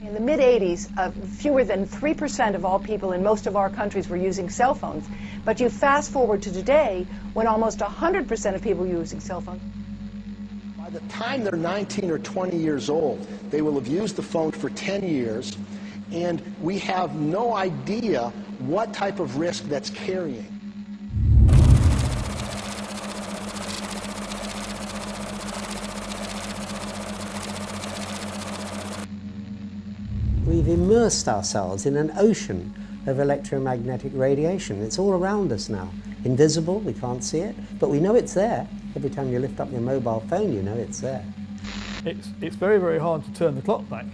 In the mid-'80s, fewer than 3% of all people in most of our countries were using cell phones. But you fast forward to today, when almost 100% of people are using cell phones. By the time they're 19 or 20 years old, they will have used the phone for 10 years, and we have no idea what type of risk that's carrying. We've immersed ourselves in an ocean of electromagnetic radiation. It's all around us now. Invisible, we can't see it, but we know it's there. Every time you lift up your mobile phone, you know it's there. It's very, very hard to turn the clock back,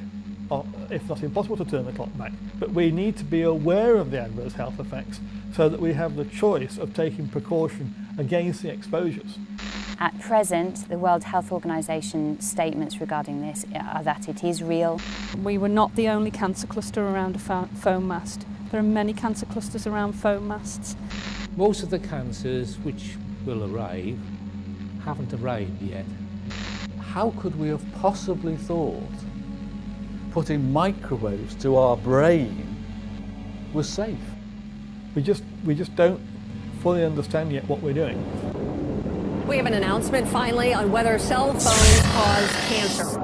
or if not impossible to turn the clock back. But we need to be aware of the adverse health effects so that we have the choice of taking precaution against the exposures. At present, the World Health Organization statements regarding this are that it is real. We were not the only cancer cluster around a foam mast. There are many cancer clusters around foam masts. Most of the cancers which will arrive haven't arrived yet. How could we have possibly thought putting microwaves to our brain was safe? We just don't fully understand yet what we're doing. We have an announcement finally on whether cell phones cause cancer.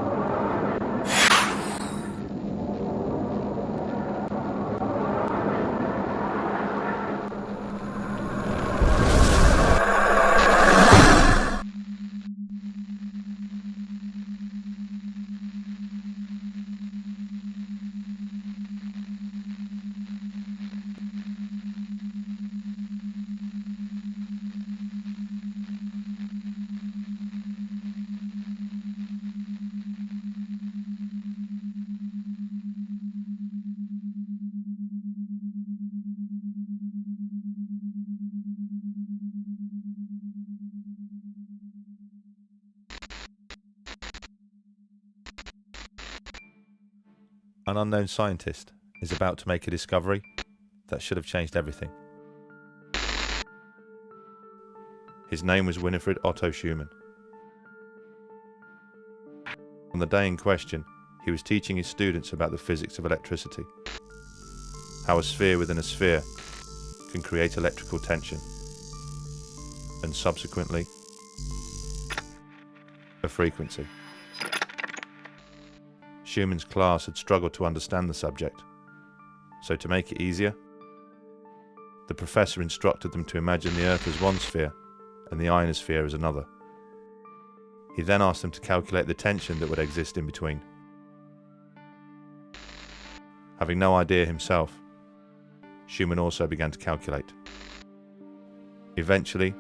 An unknown scientist is about to make a discovery that should have changed everything. His name was Winifred Otto Schumann. On the day in question, he was teaching his students about the physics of electricity, how a sphere within a sphere can create electrical tension, and subsequently, a frequency. Schumann's class had struggled to understand the subject, so to make it easier, the professor instructed them to imagine the Earth as one sphere and the ionosphere as another. He then asked them to calculate the tension that would exist in between. Having no idea himself, Schumann also began to calculate. Eventually,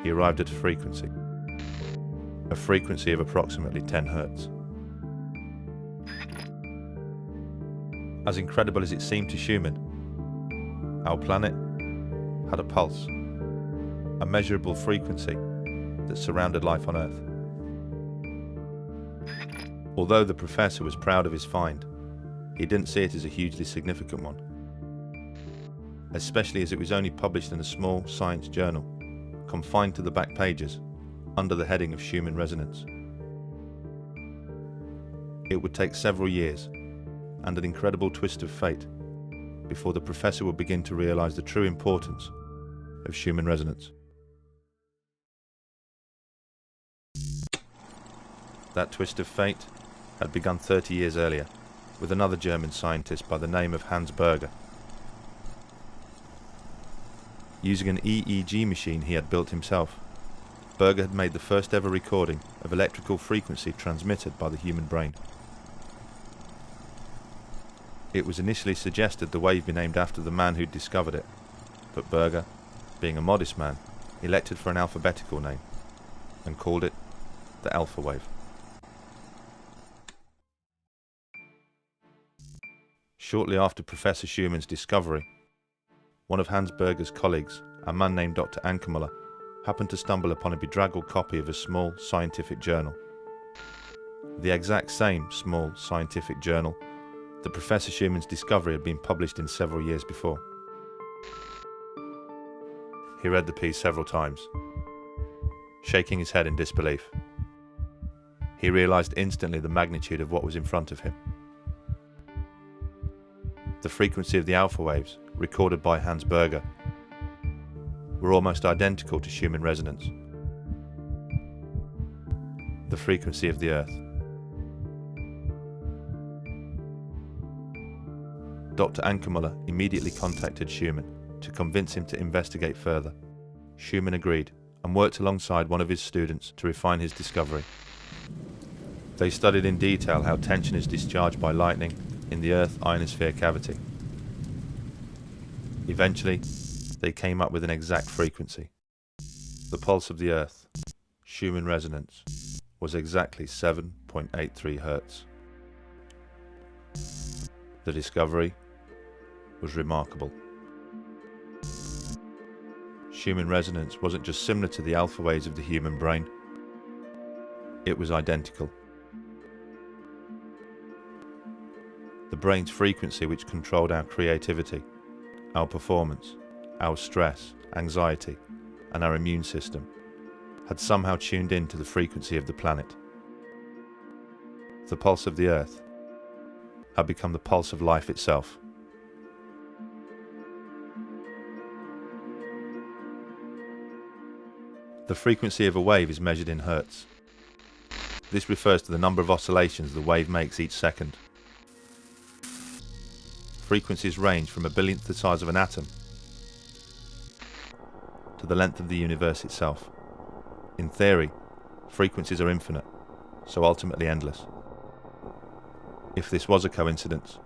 he arrived at a frequency of approximately 10 Hertz. As incredible as it seemed to Schumann, our planet had a pulse, a measurable frequency that surrounded life on Earth. Although the professor was proud of his find, he didn't see it as a hugely significant one, especially as it was only published in a small science journal, confined to the back pages, under the heading of Schumann Resonance. It would take several years and an incredible twist of fate before the professor would begin to realize the true importance of Schumann Resonance. That twist of fate had begun 30 years earlier with another German scientist by the name of Hans Berger. Using an EEG machine he had built himself, Berger had made the first ever recording of electrical frequency transmitted by the human brain. It was initially suggested the wave be named after the man who'd discovered it, but Berger, being a modest man, elected for an alphabetical name, and called it the alpha wave. Shortly after Professor Schumann's discovery, one of Hans Berger's colleagues, a man named Dr. Ankermüller, happened to stumble upon a bedraggled copy of a small scientific journal. The exact same small scientific journal that Professor Schumann's discovery had been published in several years before. He read the piece several times, shaking his head in disbelief. He realized instantly the magnitude of what was in front of him. The frequency of the alpha waves, recorded by Hans Berger, were almost identical to Schumann resonance. The frequency of the Earth. Dr. Ankermüller immediately contacted Schumann to convince him to investigate further. Schumann agreed and worked alongside one of his students to refine his discovery. They studied in detail how tension is discharged by lightning in the Earth ionosphere cavity. Eventually, they came up with an exact frequency. The pulse of the Earth, Schumann resonance, was exactly 7.83 Hertz. The discovery was remarkable. Schumann resonance wasn't just similar to the alpha waves of the human brain, it was identical. The brain's frequency, which controlled our creativity, our performance, our stress, anxiety, and our immune system, had somehow tuned in to the frequency of the planet. The pulse of the Earth had become the pulse of life itself. The frequency of a wave is measured in hertz. This refers to the number of oscillations the wave makes each second. Frequencies range from a billionth the size of an atom to the length of the universe itself. In theory, frequencies are infinite, so ultimately endless. If this was a coincidence,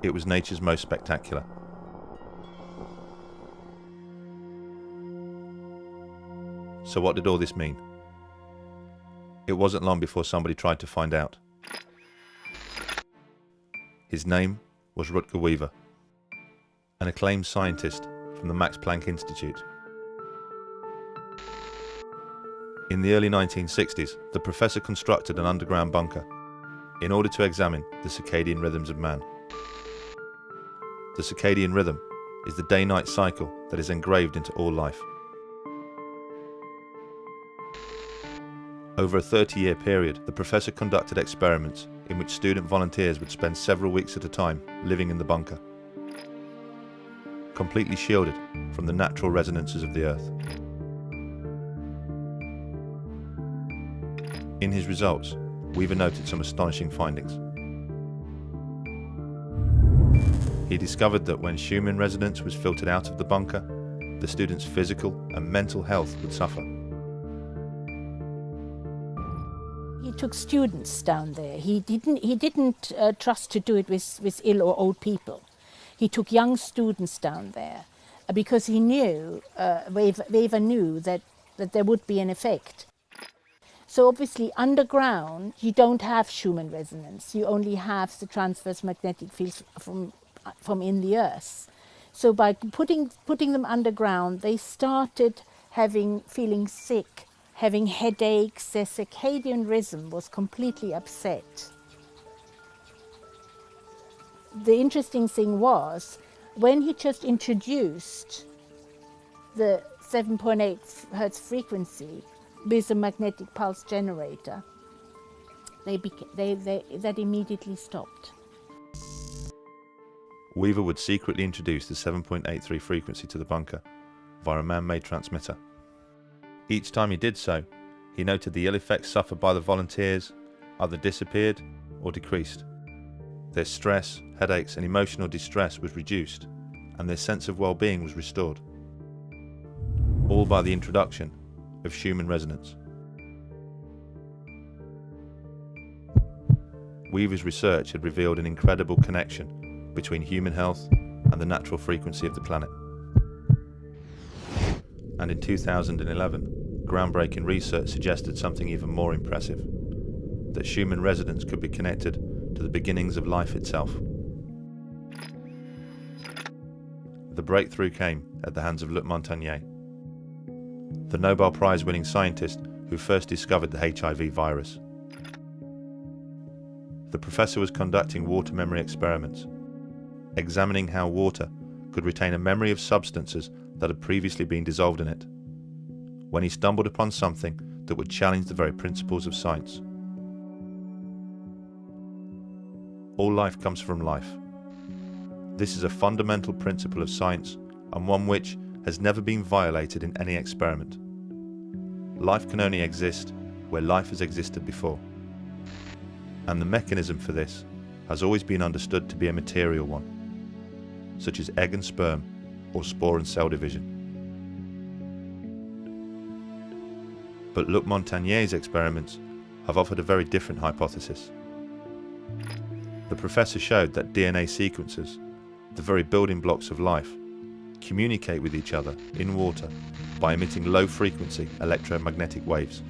it was nature's most spectacular. So what did all this mean? It wasn't long before somebody tried to find out. His name was Rutger Weaver, an acclaimed scientist from the Max Planck Institute. In the early 1960s, the professor constructed an underground bunker in order to examine the circadian rhythms of man. The circadian rhythm is the day-night cycle that is engraved into all life. Over a 30-year period, the professor conducted experiments in which student volunteers would spend several weeks at a time living in the bunker, completely shielded from the natural resonances of the Earth. In his results, Weaver noted some astonishing findings. He discovered that when Schumann resonance was filtered out of the bunker, the students' physical and mental health would suffer. He took students down there. He didn't trust to do it with ill or old people. He took young students down there because he knew, Weaver knew that there would be an effect. So obviously underground you don't have Schumann resonance. You only have the transverse magnetic fields from in the Earth. So by putting them underground, they started feeling sick, having headaches. Their circadian rhythm was completely upset. The interesting thing was, when he just introduced the 7.8 Hertz frequency with a magnetic pulse generator, that immediately stopped. Weaver would secretly introduce the 7.83 frequency to the bunker via a man-made transmitter. Each time he did so, he noted the ill effects suffered by the volunteers either disappeared or decreased. Their stress, headaches and emotional distress was reduced, and their sense of well-being was restored. All by the introduction of Schumann resonance. Weaver's research had revealed an incredible connection between human health and the natural frequency of the planet. And in 2011, groundbreaking research suggested something even more impressive, that Schumann Resonance could be connected to the beginnings of life itself. The breakthrough came at the hands of Luc Montagnier, the Nobel Prize-winning scientist who first discovered the HIV virus. The professor was conducting water memory experiments, examining how water could retain a memory of substances that had previously been dissolved in it, when he stumbled upon something that would challenge the very principles of science. All life comes from life. This is a fundamental principle of science, and one which has never been violated in any experiment. Life can only exist where life has existed before. And the mechanism for this has always been understood to be a material one, such as egg and sperm, or spore and cell division. But Luc Montagnier's experiments have offered a very different hypothesis. The professor showed that DNA sequences, the very building blocks of life, communicate with each other in water by emitting low-frequency electromagnetic waves.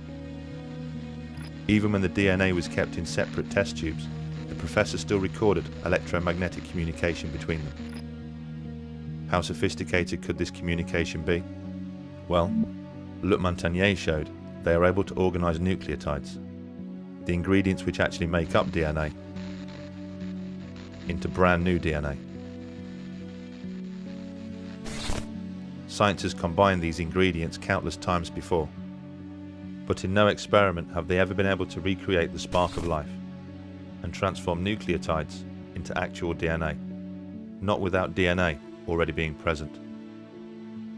Even when the DNA was kept in separate test tubes, the professor still recorded electromagnetic communication between them. How sophisticated could this communication be? Well, Luc Montagnier showed they are able to organize nucleotides, the ingredients which actually make up DNA, into brand new DNA. Science has combined these ingredients countless times before, but in no experiment have they ever been able to recreate the spark of life and transform nucleotides into actual DNA, not without DNA already being present.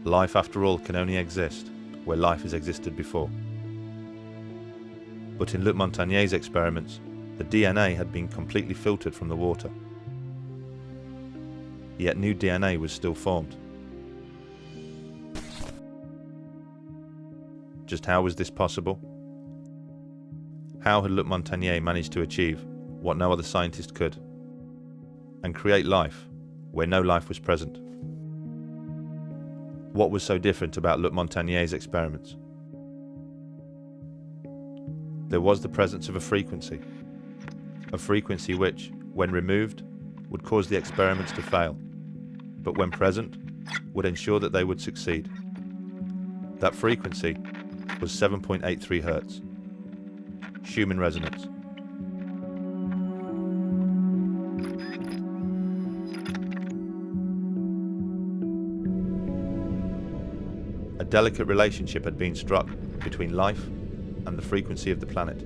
Life, after all, can only exist where life has existed before. But in Luc Montagnier's experiments, the DNA had been completely filtered from the water. Yet new DNA was still formed. Just how was this possible? How had Luc Montagnier managed to achieve what no other scientist could, and create life where no life was present? What was so different about Luc Montagnier's experiments? There was the presence of a frequency which, when removed, would cause the experiments to fail, but when present, would ensure that they would succeed. That frequency was 7.83 Hz. Schumann Resonance. A delicate relationship had been struck between life and the frequency of the planet.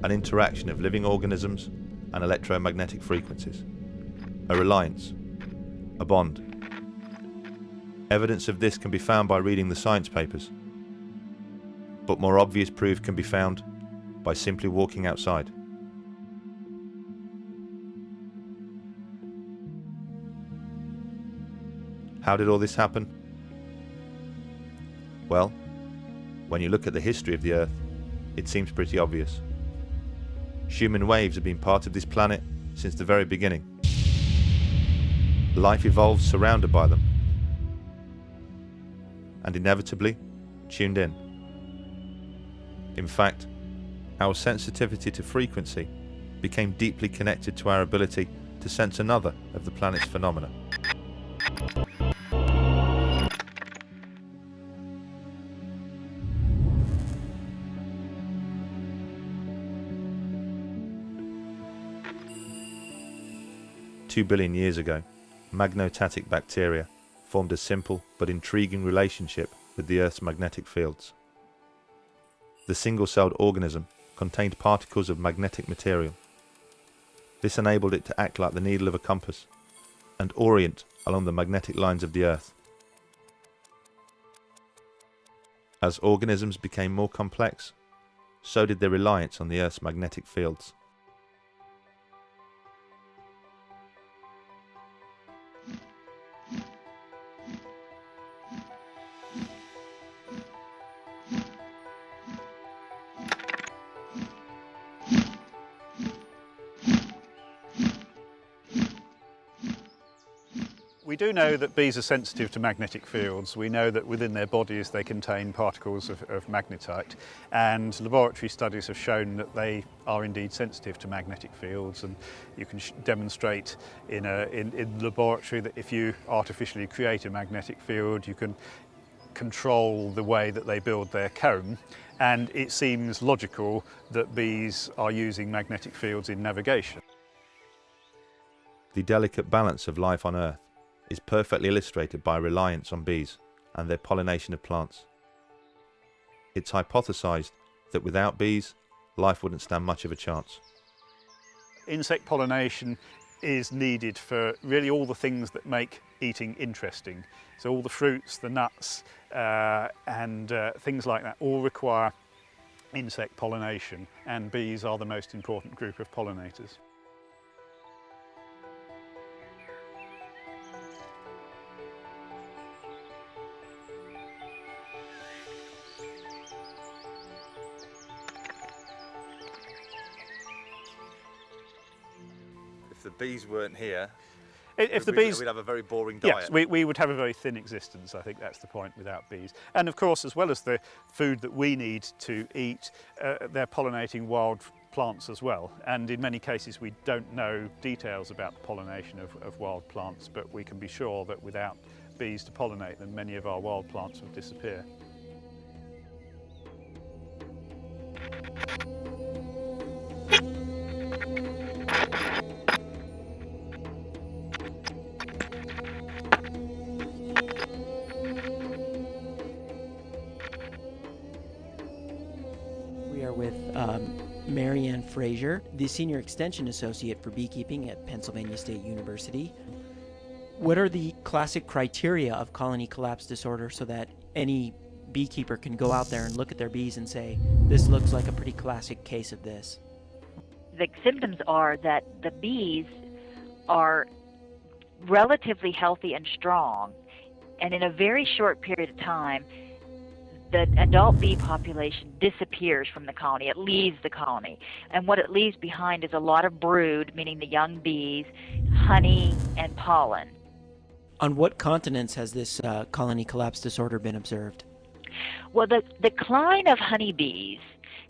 An interaction of living organisms and electromagnetic frequencies. A reliance. A bond. Evidence of this can be found by reading the science papers. But more obvious proof can be found by simply walking outside. How did all this happen? Well, when you look at the history of the Earth, it seems pretty obvious. Schumann waves have been part of this planet since the very beginning. Life evolved surrounded by them, and inevitably tuned in. In fact, our sensitivity to frequency became deeply connected to our ability to sense another of the planet's phenomena. Two billion years ago, magnotatic bacteria formed a simple but intriguing relationship with the Earth's magnetic fields. The single-celled organism contained particles of magnetic material. This enabled it to act like the needle of a compass and orient along the magnetic lines of the Earth. As organisms became more complex, so did their reliance on the Earth's magnetic fields. We do know that bees are sensitive to magnetic fields. We know that within their bodies they contain particles of magnetite, and laboratory studies have shown that they are indeed sensitive to magnetic fields, and you can demonstrate in the laboratory that if you artificially create a magnetic field, you can control the way that they build their comb, and it seems logical that bees are using magnetic fields in navigation. The delicate balance of life on Earth is perfectly illustrated by reliance on bees and their pollination of plants. It's hypothesized that without bees, life wouldn't stand much of a chance. Insect pollination is needed for really all the things that make eating interesting. So all the fruits, the nuts, and things like that all require insect pollination, and bees are the most important group of pollinators. If the bees weren't here, if the bees, we'd have a very boring diet. Yes, we would have a very thin existence. I think that's the point without bees. And of course, as well as the food that we need to eat, they're pollinating wild plants as well. And in many cases, we don't know details about the pollination of wild plants, but we can be sure that without bees to pollinate them, many of our wild plants would disappear. With Marianne Fraser, the Senior Extension Associate for Beekeeping at Pennsylvania State University. What are the classic criteria of colony collapse disorder so that any beekeeper can go out there and look at their bees and say, this looks like a pretty classic case of this? The symptoms are that the bees are relatively healthy and strong, and in a very short period of time, the adult bee population disappears from the colony. It leaves the colony. And what it leaves behind is a lot of brood, meaning the young bees, honey, and pollen. On what continents has this colony collapse disorder been observed? Well, the decline of honeybees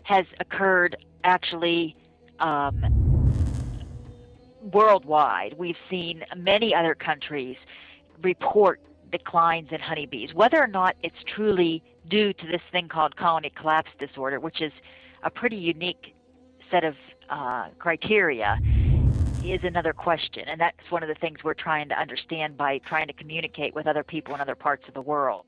has occurred actually worldwide. We've seen many other countries report declines in honeybees. Whether or not it's truly due to this thing called colony collapse disorder, which is a pretty unique set of criteria, is another question. And that's one of the things we're trying to understand by trying to communicate with other people in other parts of the world.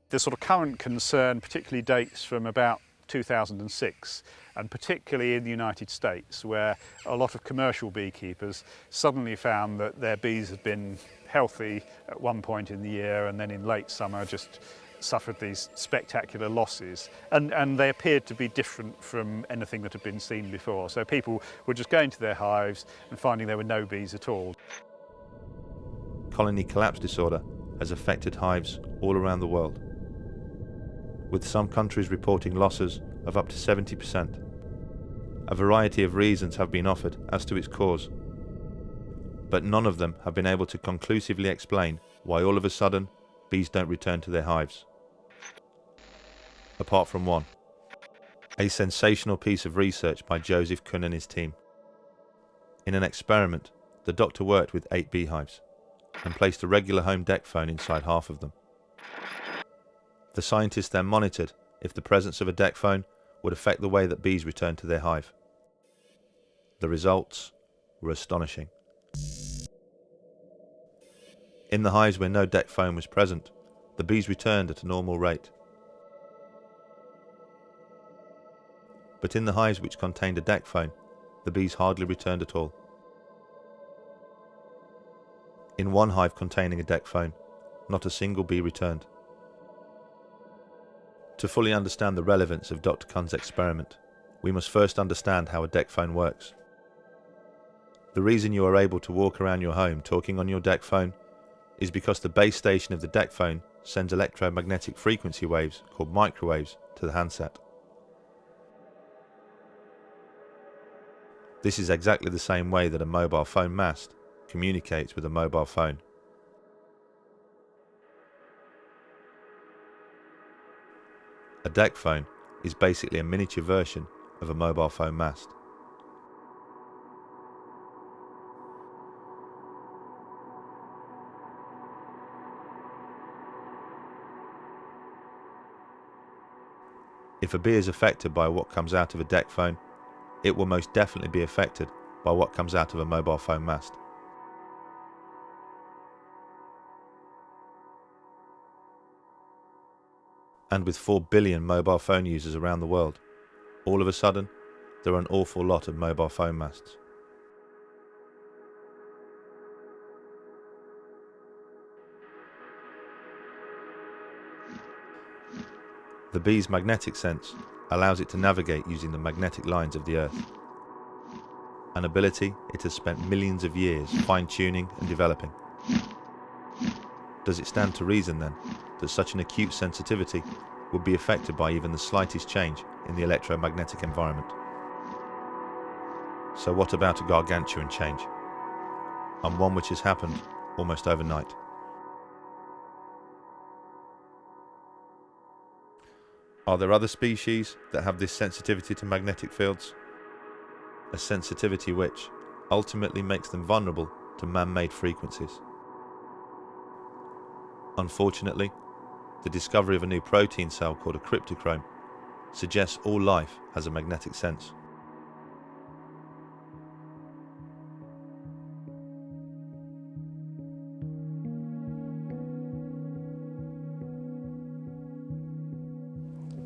The sort of current concern particularly dates from about 2006, and particularly in the United States, where a lot of commercial beekeepers suddenly found that their bees had been healthy at one point in the year, and then in late summer just suffered these spectacular losses, and they appeared to be different from anything that had been seen before. So people were just going to their hives and finding there were no bees at all. Colony collapse disorder has affected hives all around the world, with some countries reporting losses of up to 70%. A variety of reasons have been offered as to its cause, but none of them have been able to conclusively explain why all of a sudden bees don't return to their hives. Apart from one, a sensational piece of research by Joseph Kuhn and his team. In an experiment, the doctor worked with 8 beehives and placed a regular home deck phone inside half of them. The scientists then monitored if the presence of a deck phone would affect the way that bees returned to their hive. The results were astonishing. In the hives where no deck phone was present, the bees returned at a normal rate. But in the hives which contained a deck phone, the bees hardly returned at all. In one hive containing a deck phone, not a single bee returned. To fully understand the relevance of Dr. Kuhn's experiment, we must first understand how a deck phone works. The reason you are able to walk around your home talking on your deck phone is because the base station of the deck phone sends electromagnetic frequency waves, called microwaves, to the handset. This is exactly the same way that a mobile phone mast communicates with a mobile phone. A deck phone is basically a miniature version of a mobile phone mast. If a bee is affected by what comes out of a deck phone, it will most definitely be affected by what comes out of a mobile phone mast. And with 4 billion mobile phone users around the world, all of a sudden, there are an awful lot of mobile phone masts. The bee's magnetic sense allows it to navigate using the magnetic lines of the Earth, an ability it has spent millions of years fine-tuning and developing. Does it stand to reason then that such an acute sensitivity would be affected by even the slightest change in the electromagnetic environment? So what about a gargantuan change, and one which has happened almost overnight? Are there other species that have this sensitivity to magnetic fields? A sensitivity which ultimately makes them vulnerable to man-made frequencies. Unfortunately, the discovery of a new protein cell called a cryptochrome suggests all life has a magnetic sense.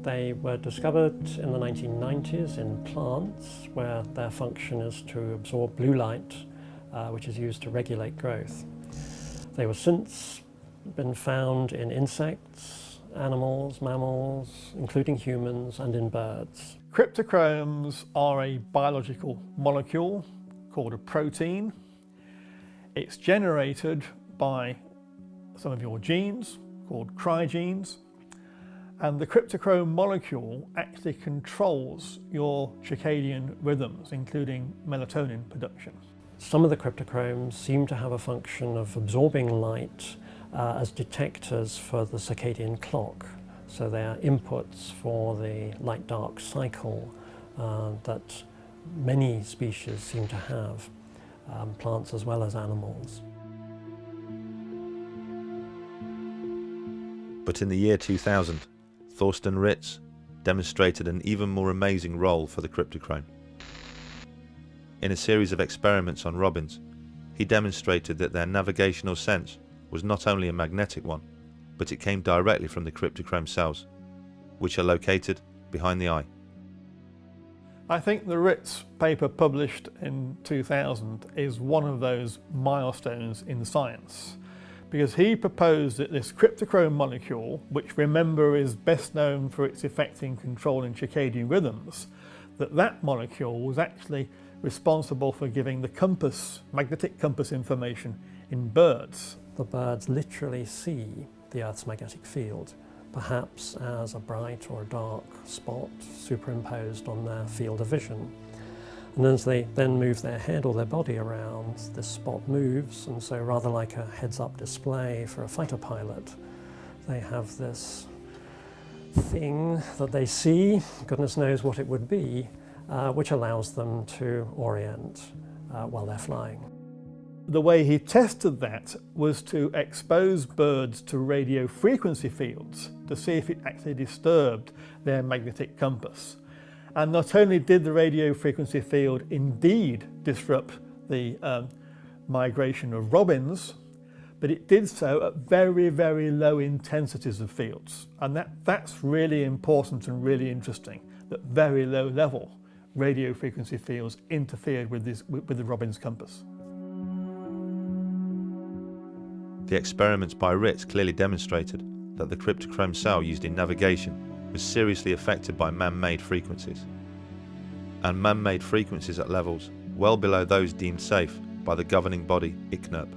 They were discovered in the 1990s in plants where their function is to absorb blue light, which is used to regulate growth. They were since been found in insects, animals, mammals, including humans, and in birds. Cryptochromes are a biological molecule called a protein. It's generated by some of your genes called cryogenes. And the cryptochrome molecule actually controls your circadian rhythms, including melatonin production. Some of the cryptochromes seem to have a function of absorbing light as detectors for the circadian clock. So they are inputs for the light-dark cycle that many species seem to have, plants as well as animals. But in the year 2000, Thorsten Ritz demonstrated an even more amazing role for the cryptochrome. In a series of experiments on robins, he demonstrated that their navigational sense was not only a magnetic one, but it came directly from the cryptochrome cells, which are located behind the eye. I think the Ritz paper published in 2000 is one of those milestones in science, because he proposed that this cryptochrome molecule, which remember is best known for its effect in controlling circadian rhythms, that molecule was actually responsible for giving the compass, magnetic compass information in birds. The birds literally see the Earth's magnetic field, perhaps as a bright or a dark spot superimposed on their field of vision. And as they then move their head or their body around, this spot moves, and so rather like a heads-up display for a fighter pilot, they have this thing that they see, goodness knows what it would be, which allows them to orient while they're flying. The way he tested that was to expose birds to radio frequency fields to see if it actually disturbed their magnetic compass. And not only did the radio frequency field indeed disrupt the migration of robins, but it did so at very, very low intensities of fields. And that's really important and really interesting, that very low level radio frequency fields interfered with the robin's compass. The experiments by Ritz clearly demonstrated that the cryptochrome cell used in navigation was seriously affected by man-made frequencies, and man-made frequencies at levels well below those deemed safe by the governing body ICNIRP.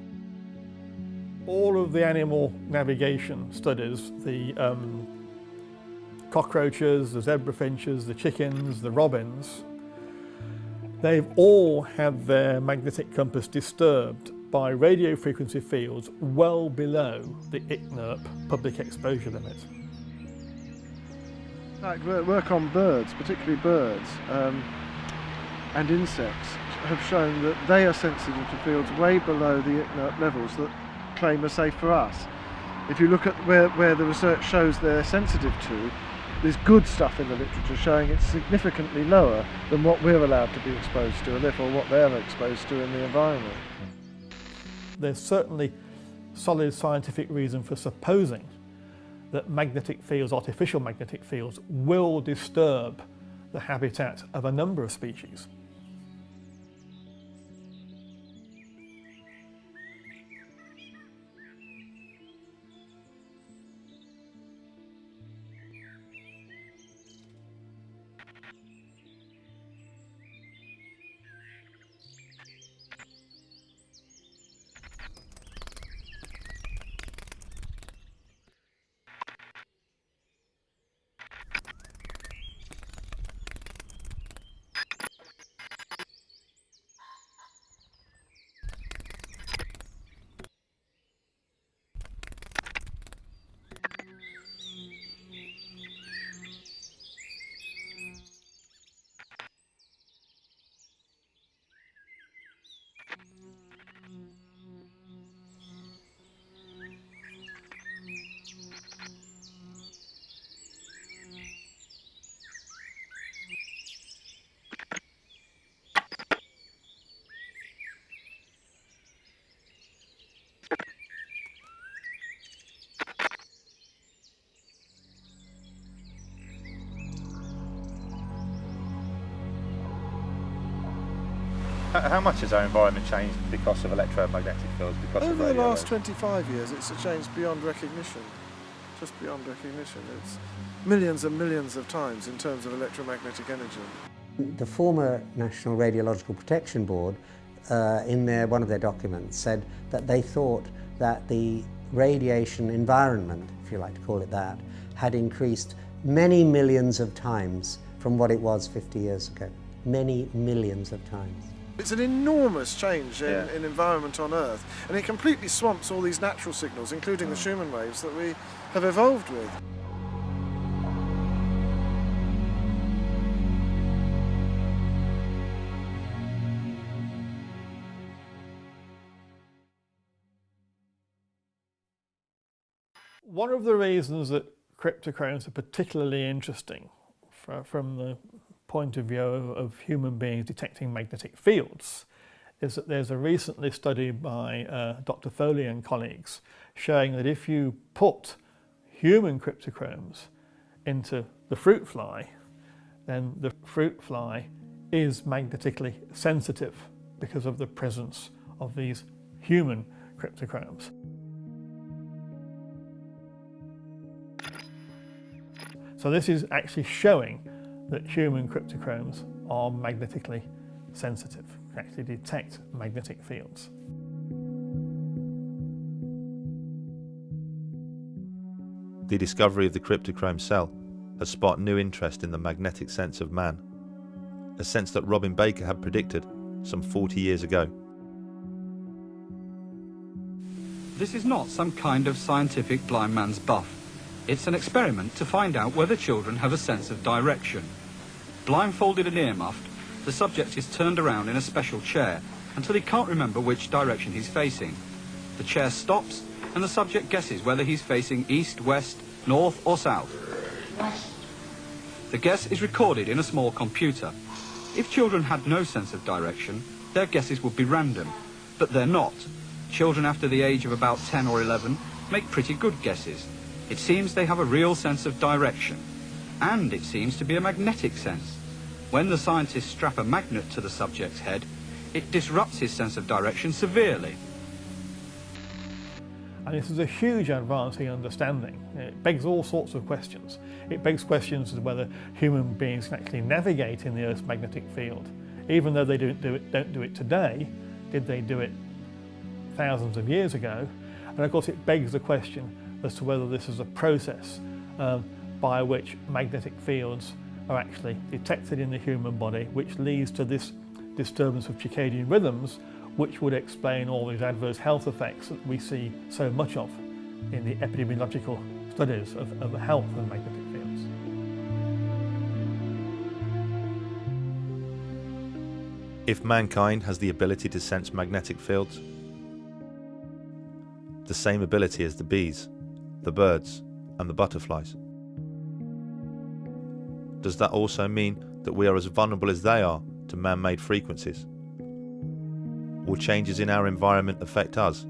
All of the animal navigation studies, the cockroaches, the zebra finches, the chickens, the robins, they've all had their magnetic compass disturbed by radio frequency fields well below the ICNIRP public exposure limit. Like work on birds, particularly birds and insects, have shown that they are sensitive to fields way below the ICNIRP levels that claim are safe for us. If you look at where the research shows they're sensitive to, there's good stuff in the literature showing it's significantly lower than what we're allowed to be exposed to, and therefore what they're exposed to in the environment. There's certainly solid scientific reason for supposing that magnetic fields, artificial magnetic fields, will disturb the habitat of a number of species. How much has our environment changed because of electromagnetic fields? Over the last 25 years, it's changed beyond recognition. Just beyond recognition. It's millions and millions of times in terms of electromagnetic energy. The former National Radiological Protection Board, in one of their documents, said that they thought that the radiation environment, if you like to call it that, had increased many millions of times from what it was 50 years ago. Many millions of times. It's an enormous change in environment on Earth, and it completely swamps all these natural signals, including the Schumann waves that we have evolved with. One of the reasons that cryptochromes are particularly interesting from the point of view of human beings detecting magnetic fields is that there's a recently study by Dr. Foley and colleagues showing that if you put human cryptochromes into the fruit fly, then the fruit fly is magnetically sensitive because of the presence of these human cryptochromes. So this is actually showing that human cryptochromes are magnetically sensitive, actually detect magnetic fields. The discovery of the cryptochrome cell has sparked new interest in the magnetic sense of man, a sense that Robin Baker had predicted some 40 years ago. This is not some kind of scientific blind man's buff. It's an experiment to find out whether children have a sense of direction. Blindfolded and ear-muffed, the subject is turned around in a special chair until he can't remember which direction he's facing. The chair stops and the subject guesses whether he's facing east, west, north or south. West. The guess is recorded in a small computer. If children had no sense of direction, their guesses would be random, but they're not. Children after the age of about 10 or 11 make pretty good guesses. It seems they have a real sense of direction, and it seems to be a magnetic sense. When the scientists strap a magnet to the subject's head, it disrupts his sense of direction severely. And this is a huge advance in understanding. It begs all sorts of questions. It begs questions as to whether human beings can actually navigate in the Earth's magnetic field. Even though they don't do it today, did they do it thousands of years ago? And of course it begs the question as to whether this is a process by which magnetic fields are actually detected in the human body, which leads to this disturbance of circadian rhythms, which would explain all these adverse health effects that we see so much of in the epidemiological studies of the health of magnetic fields. If mankind has the ability to sense magnetic fields, the same ability as the bees, the birds, and the butterflies, does that also mean that we are as vulnerable as they are to man-made frequencies? Will changes in our environment affect us,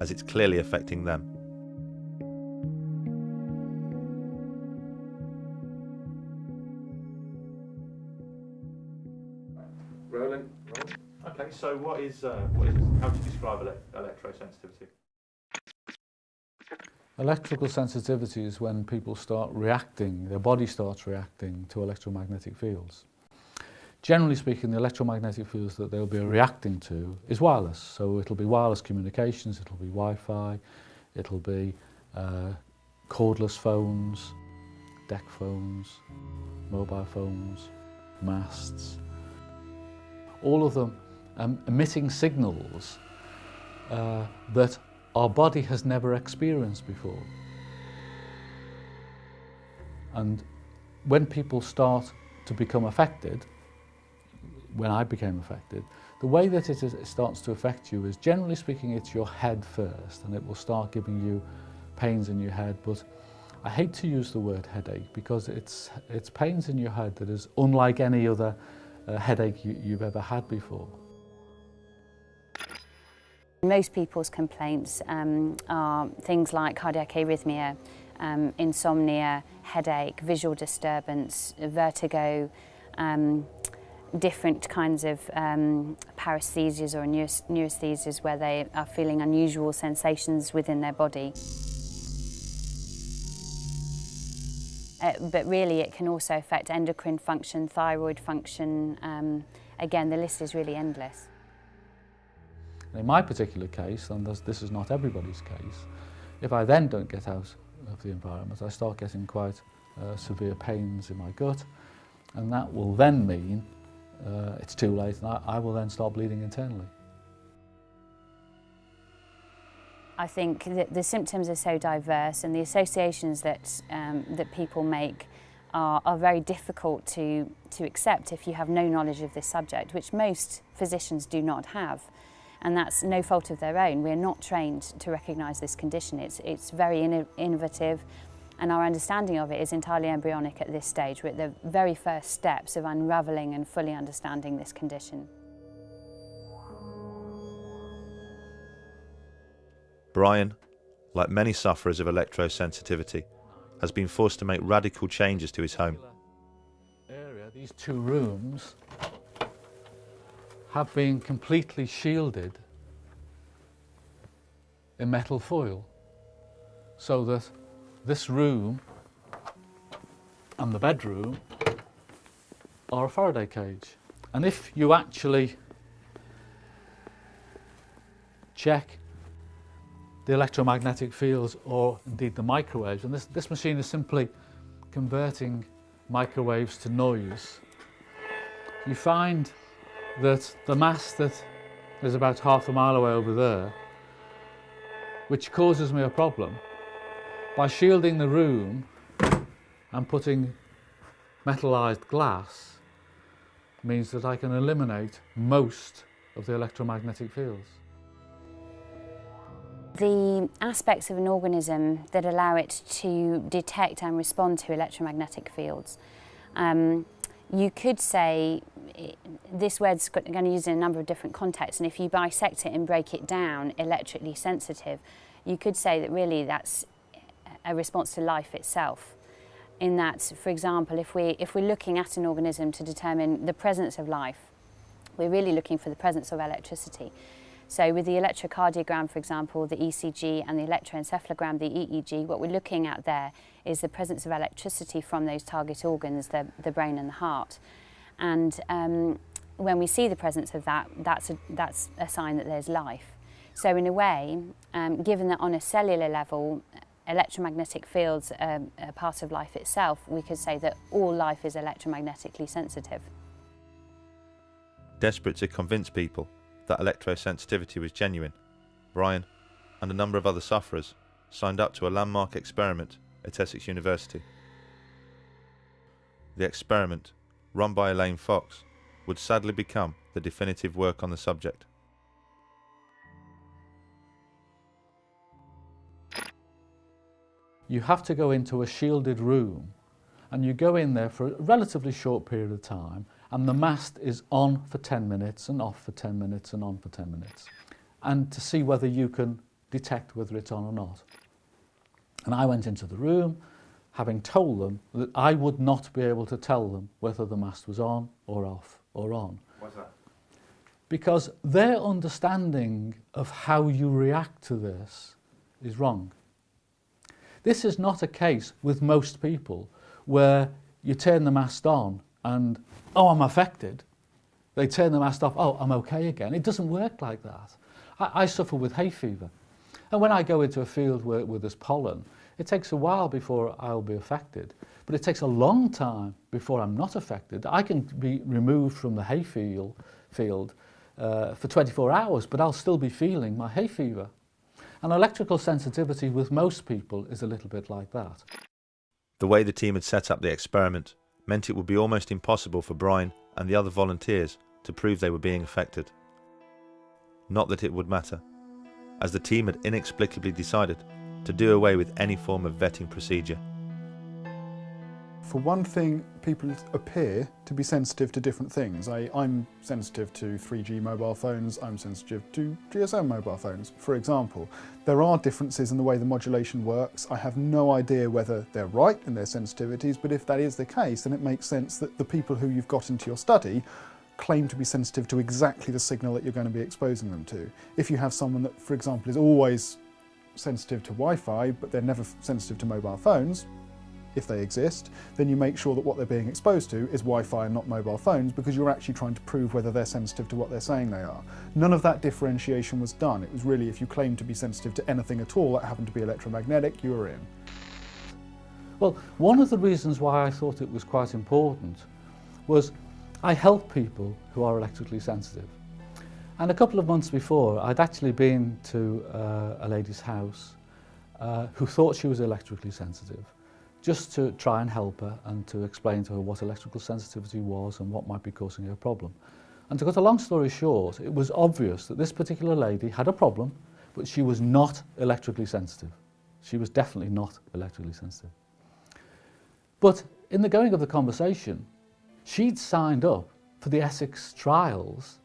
as it's clearly affecting them? Rolling. Okay, so what is how do you describe electrosensitivity? Electrical sensitivity is when people start reacting, their body starts reacting to electromagnetic fields. Generally speaking, the electromagnetic fields that they'll be reacting to is wireless. So it'll be wireless communications, it'll be Wi-Fi, it'll be cordless phones, deck phones, mobile phones, masts. All of them emitting signals that our body has never experienced before. And when people start to become affected, when I became affected, the way that it starts to affect you is, generally speaking, it's your head first, and it will start giving you pains in your head. But I hate to use the word headache, because it's pains in your head that is unlike any other headache you've ever had before. Most people's complaints are things like cardiac arrhythmia, insomnia, headache, visual disturbance, vertigo, different kinds of paresthesias or neurasthesias where they are feeling unusual sensations within their body. But really it can also affect endocrine function, thyroid function. Again, the list is really endless. In my particular case, and this is not everybody's case, if I then don't get out of the environment, I start getting quite severe pains in my gut, and that will then mean it's too late, and I will then start bleeding internally. I think that the symptoms are so diverse, and the associations that people make are very difficult to accept if you have no knowledge of this subject, which most physicians do not have. And that's no fault of their own. We're not trained to recognise this condition. It's very innovative, and our understanding of it is entirely embryonic at this stage. We're at the very first steps of unravelling and fully understanding this condition. Brian, like many sufferers of electrosensitivity, has been forced to make radical changes to his home. These two rooms have been completely shielded in metal foil, so that this room and the bedroom are a Faraday cage. And if you actually check the electromagnetic fields, or indeed the microwaves, and this machine is simply converting microwaves to noise, you find that the mast that is about half a mile away over there, which causes me a problem, by shielding the room and putting metallized glass, means that I can eliminate most of the electromagnetic fields. The aspects of an organism that allow it to detect and respond to electromagnetic fields, you could say this word's going to use in a number of different contexts, and if you bisect it and break it down, electrically sensitive, you could say that really that's a response to life itself. In that, for example, if we're looking at an organism to determine the presence of life, we're really looking for the presence of electricity. So with the electrocardiogram, for example, the ECG, and the electroencephalogram, the EEG, what we're looking at there is the presence of electricity from those target organs, the brain and the heart. And when we see the presence of that, that's a sign that there's life. So in a way, given that on a cellular level, electromagnetic fields are part of life itself, we could say that all life is electromagnetically sensitive. Desperate to convince people that electrosensitivity was genuine, Brian and a number of other sufferers signed up to a landmark experiment at Essex University. The experiment, run by Elaine Fox, would sadly become the definitive work on the subject. You have to go into a shielded room, and you go in there for a relatively short period of time, and the mast is on for 10 minutes and off for 10 minutes and on for 10 minutes, and to see whether you can detect whether it's on or not. And I went into the room having told them that I would not be able to tell them whether the mast was on or off or on. Why's that? Because their understanding of how you react to this is wrong. This is not a case with most people where you turn the mast on and, oh, I'm affected. They turn the mast off, oh, I'm okay again. It doesn't work like that. I suffer with hay fever. And when I go into a field where there's pollen, it takes a while before I'll be affected. But it takes a long time before I'm not affected. I can be removed from the hay field for 24 hours, but I'll still be feeling my hay fever. And electrical sensitivity with most people is a little bit like that. The way the team had set up the experiment meant it would be almost impossible for Brian and the other volunteers to prove they were being affected. Not that it would matter, as the team had inexplicably decided to do away with any form of vetting procedure. For one thing, people appear to be sensitive to different things. I'm sensitive to 3G mobile phones, I'm sensitive to GSM mobile phones, for example. There are differences in the way the modulation works. I have no idea whether they're right in their sensitivities, but if that is the case, then it makes sense that the people who you've got into your study claim to be sensitive to exactly the signal that you're going to be exposing them to. If you have someone that, for example, is always sensitive to Wi-Fi, but they're never sensitive to mobile phones, if they exist, then you make sure that what they're being exposed to is Wi-Fi and not mobile phones, because you're actually trying to prove whether they're sensitive to what they're saying they are. None of that differentiation was done. It was really, if you claim to be sensitive to anything at all that happened to be electromagnetic, you were in. Well, one of the reasons why I thought it was quite important was I help people who are electrically sensitive. And a couple of months before, I'd actually been to a lady's house who thought she was electrically sensitive, just to try and help her and to explain to her what electrical sensitivity was and what might be causing her problem. And to cut a long story short, it was obvious that this particular lady had a problem, but she was not electrically sensitive. She was definitely not electrically sensitive. But in the going of the conversation, she'd signed up for the Essex trials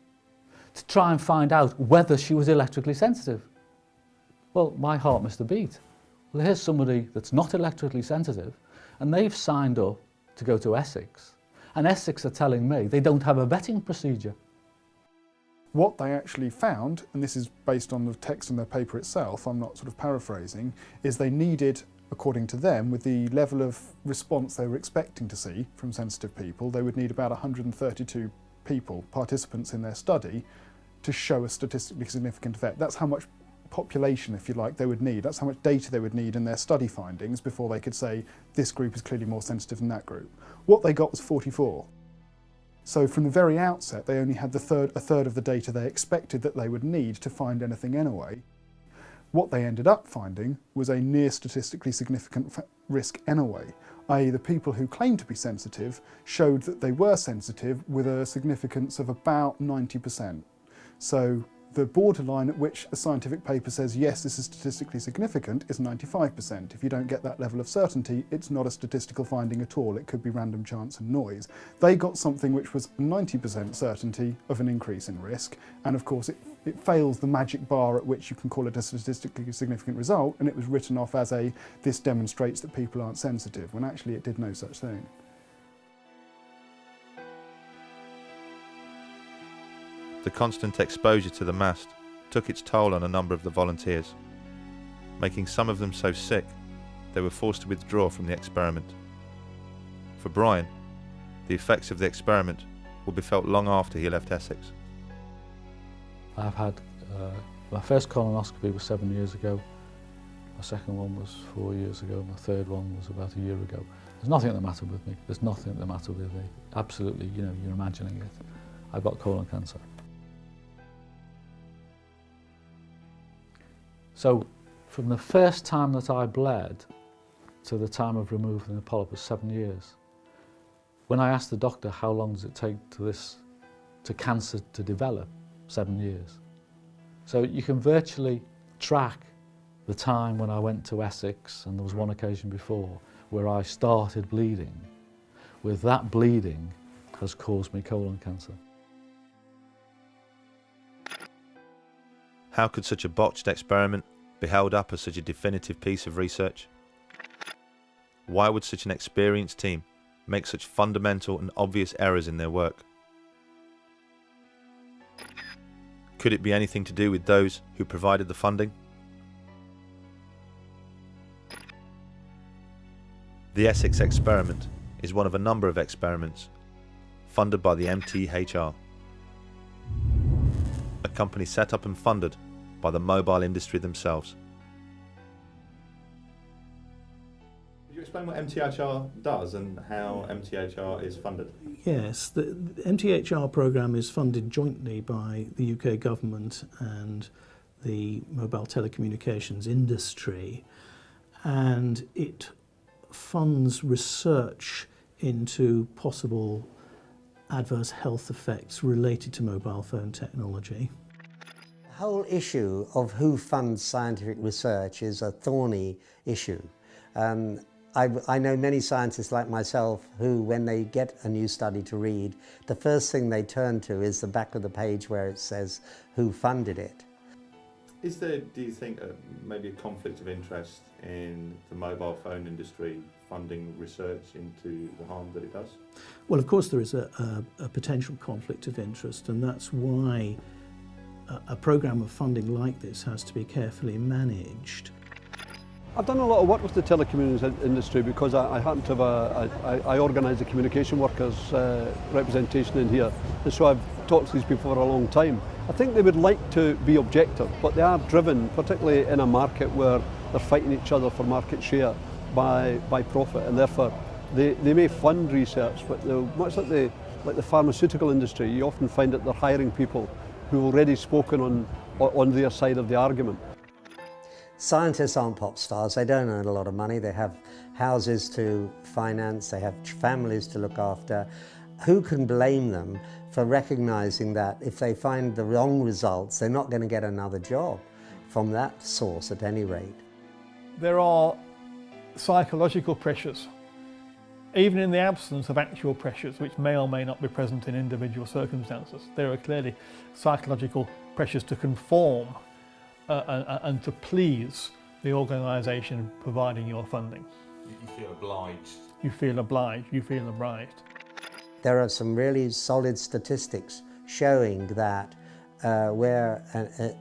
to try and find out whether she was electrically sensitive. Well, my heart missed a beat. Well, here's somebody that's not electrically sensitive, and they've signed up to go to Essex, and Essex are telling me they don't have a vetting procedure. What they actually found, and this is based on the text in their paper itself, I'm not sort of paraphrasing, is they needed, according to them, with the level of response they were expecting to see from sensitive people, they would need about 132 people, participants in their study, to show a statistically significant effect. That's how much population, if you like, they would need. That's how much data they would need in their study findings before they could say this group is clearly more sensitive than that group. What they got was 44. So from the very outset, they only had a third of the data they expected that they would need to find anything anyway. What they ended up finding was a near statistically significant risk anyway, i.e. the people who claimed to be sensitive showed that they were sensitive with a significance of about 90%. So the borderline at which a scientific paper says, yes, this is statistically significant, is 95%. If you don't get that level of certainty, it's not a statistical finding at all. It could be random chance and noise. They got something which was 90% certainty of an increase in risk, and of course it fails the magic bar at which you can call it a statistically significant result, and it was written off as this demonstrates that people aren't sensitive, when actually it did no such thing. The constant exposure to the mast took its toll on a number of the volunteers, making some of them so sick they were forced to withdraw from the experiment. For Brian, the effects of the experiment will be felt long after he left Essex. I've had, my first colonoscopy was 7 years ago, my second one was 4 years ago, my third one was about a year ago. There's nothing the matter with me, there's nothing the matter with me. Absolutely, you know, you're imagining it. I've got colon cancer. So from the first time that I bled to the time of removing the polyp was 7 years. When I asked the doctor how long does it take to cancer to develop, 7 years. So you can virtually track the time when I went to Essex, and there was one occasion before where I started bleeding. With that bleeding has caused me colon cancer. How could such a botched experiment be held up as such a definitive piece of research? Why would such an experienced team make such fundamental and obvious errors in their work? Could it be anything to do with those who provided the funding? The Essex Experiment is one of a number of experiments funded by the MTHR, a company set up and funded by the mobile industry themselves. Could you explain what MTHR does and how MTHR is funded? Yes, the MTHR programme is funded jointly by the UK government and the mobile telecommunications industry, and it funds research into possible adverse health effects related to mobile phone technology. The whole issue of who funds scientific research is a thorny issue. I know many scientists like myself who, when they get a new study to read, the first thing they turn to is the back of the page where it says who funded it. Is there, do you think, maybe a conflict of interest in the mobile phone industry funding research into the harm that it does? Well, of course there is a potential conflict of interest, and that's why a programme of funding like this has to be carefully managed. I've done a lot of work with the telecommunications industry because I happen to have I organise the communication workers representation in here, and so I've talked to these people for a long time. I think they would like to be objective, but they are driven, particularly in a market where they're fighting each other for market share by profit, and therefore they may fund research, but much like the pharmaceutical industry, you often find that they're hiring people who've already spoken on their side of the argument. Scientists aren't pop stars, they don't earn a lot of money, they have houses to finance, they have families to look after. Who can blame them for recognising that if they find the wrong results, they're not going to get another job from that source at any rate? There are psychological pressures, even in the absence of actual pressures, which may or may not be present in individual circumstances. There are clearly psychological pressures to conform and to please the organisation providing your funding. You feel obliged. You feel obliged, you feel obliged. There are some really solid statistics showing that where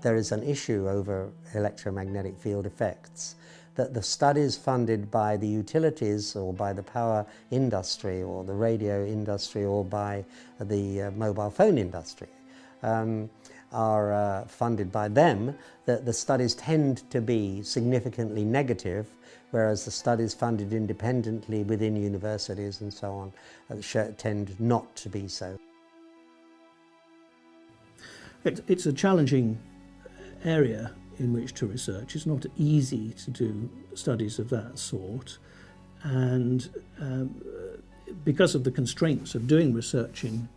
there is an issue over electromagnetic field effects, that the studies funded by the utilities or by the power industry or the radio industry or by the mobile phone industry are funded by them, that the studies tend to be significantly negative, whereas the studies funded independently within universities and so on tend not to be so. It's a challenging area in which to research. It's not easy to do studies of that sort, and because of the constraints of doing research in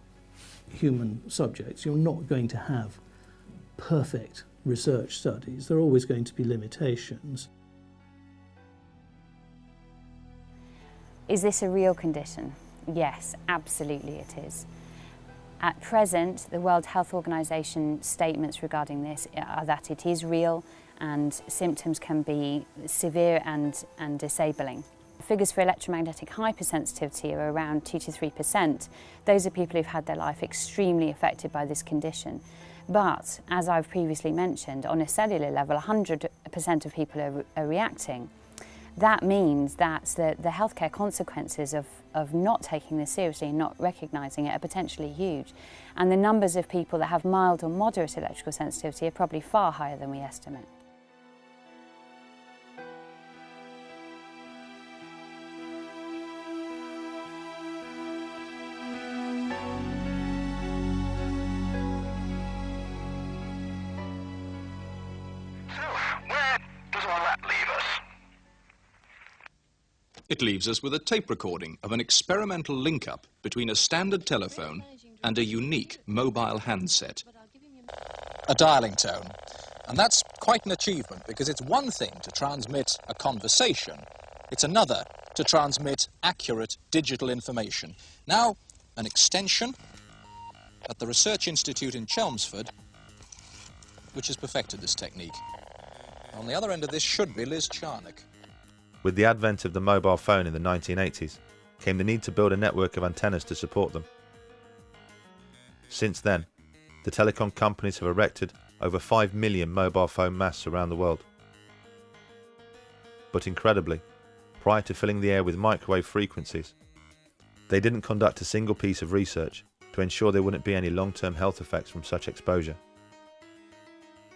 human subjects, you're not going to have perfect research studies. There are always going to be limitations. Is this a real condition? Yes, absolutely it is. At present, the World Health Organization statements regarding this are that it is real and symptoms can be severe and disabling. Figures for electromagnetic hypersensitivity are around 2 to 3%. Those are people who've had their life extremely affected by this condition. But, as I've previously mentioned, on a cellular level, 100% of people are reacting. That means that the healthcare consequences of not taking this seriously and not recognising it are potentially huge. And the numbers of people that have mild or moderate electrical sensitivity are probably far higher than we estimate. Where It leaves us with a tape recording of an experimental link-up between a standard telephone and a unique mobile handset. A dialing tone. And that's quite an achievement, because it's one thing to transmit a conversation, it's another to transmit accurate digital information. Now, an extension at the Research Institute in Chelmsford, which has perfected this technique. On the other end of this should be Liz Charnock. With the advent of the mobile phone in the 1980s, came the need to build a network of antennas to support them. Since then, the telecom companies have erected over 5 million mobile phone masts around the world. But incredibly, prior to filling the air with microwave frequencies, they didn't conduct a single piece of research to ensure there wouldn't be any long-term health effects from such exposure.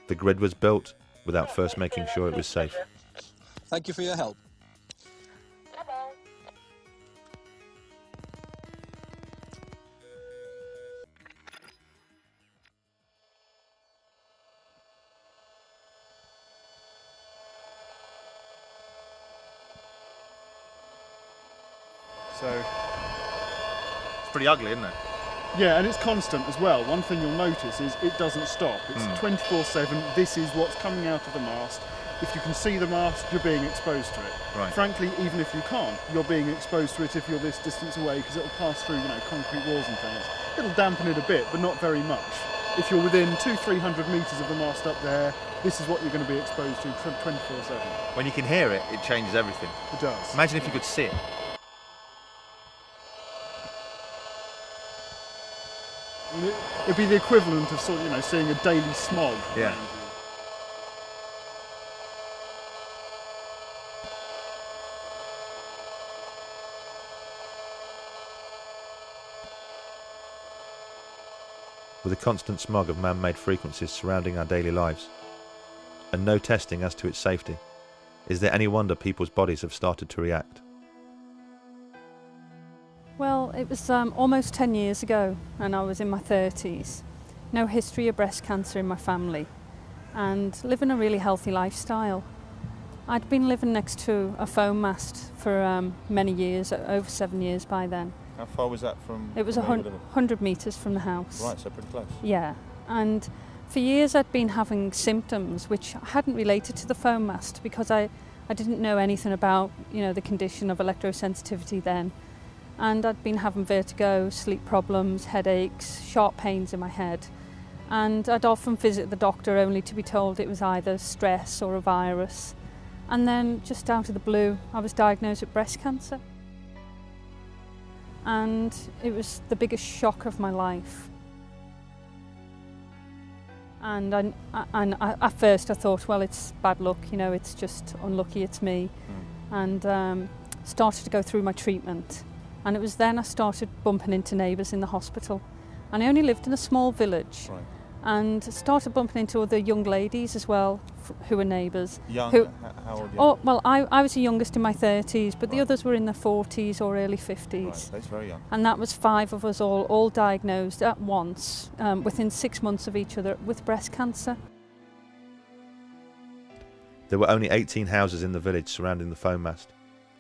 The grid was built without first making sure it was safe. Thank you for your help. So it's pretty ugly, isn't it? Yeah, and it's constant as well. One thing you'll notice is it doesn't stop. It's 24/7. This is what's coming out of the mast. If you can see the mast, you're being exposed to it. Right. Frankly, even if you can't, you're being exposed to it if you're this distance away, because it'll pass through, concrete walls and things. It'll dampen it a bit, but not very much. If you're within 200-300 metres of the mast up there, this is what you're going to be exposed to 24/7. When you can hear it, it changes everything. It does. Imagine if you could see it. It'd be the equivalent of seeing a daily smog. Yeah. With a constant smog of man-made frequencies surrounding our daily lives, and no testing as to its safety, is there any wonder people's bodies have started to react? Well, it was almost 10 years ago, and I was in my 30s. No history of breast cancer in my family, and living a really healthy lifestyle. I'd been living next to a foam mast for many years, over 7 years by then. How far was that from? It was 100 metres from the house. Right, so pretty close. Yeah, and for years I'd been having symptoms which hadn't related to the foam mast, because I didn't know anything about the condition of electrosensitivity then. And I'd been having vertigo, sleep problems, headaches, sharp pains in my head. And I'd often visit the doctor only to be told it was either stress or a virus. And then, just out of the blue, I was diagnosed with breast cancer. And it was the biggest shock of my life. And at first I thought, well, it's bad luck, it's just unlucky, it's me. And started to go through my treatment. And it was then I started bumping into neighbours in the hospital. And I only lived in a small village. Right. And started bumping into other young ladies as well, who were neighbours. Young? How old? Oh, well, I was the youngest in my 30s, but the others were in their 40s or early 50s. Right, that's very young. And that was 5 of us all diagnosed at once, within 6 months of each other, with breast cancer. There were only 18 houses in the village surrounding the foam mast,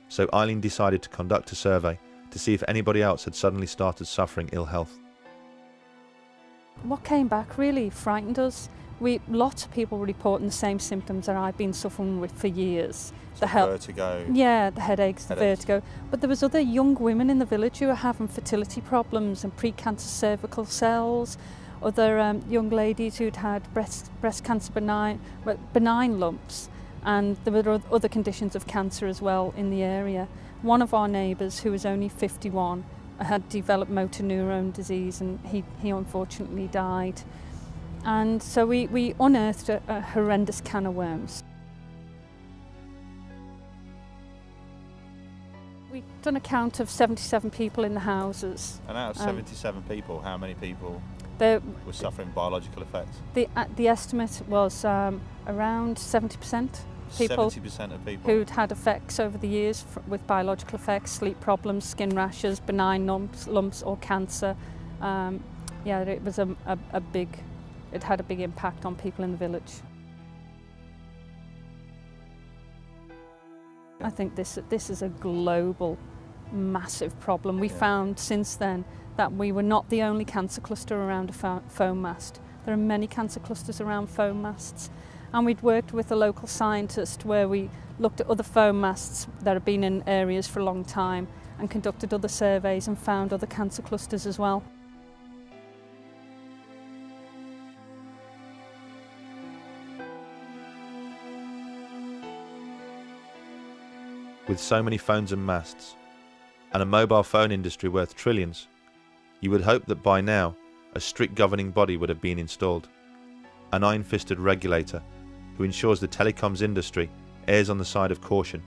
so Eileen decided to conduct a survey to see if anybody else had suddenly started suffering ill health. What came back really frightened us. Lots of people were reporting the same symptoms that I've been suffering with for years. So vertigo. Yeah, the headaches, the vertigo. But there was other young women in the village who were having fertility problems and precancer cervical cells. Other young ladies who'd had breast cancer benign lumps, and there were other conditions of cancer as well in the area. One of our neighbours, who was only 51, had developed motor neurone disease, and he unfortunately died. And so we unearthed a horrendous can of worms. We'd done a count of 77 people in the houses. And out of 77 people, how many people were suffering biological effects? The estimate was around 70%. People 70% of people who'd had effects over the years with biological effects, sleep problems, skin rashes, benign lumps or cancer. Yeah, it was it had a big impact on people in the village. I think this is a global, massive problem. We found since then that we were not the only cancer cluster around a foam mast. There are many cancer clusters around foam masts, and we'd worked with a local scientist where we looked at other foam masts that have been in areas for a long time and conducted other surveys and found other cancer clusters as well. With so many phones and masts, and a mobile phone industry worth trillions, you would hope that by now a strict governing body would have been installed, an iron-fisted regulator who ensures the telecoms industry errs on the side of caution,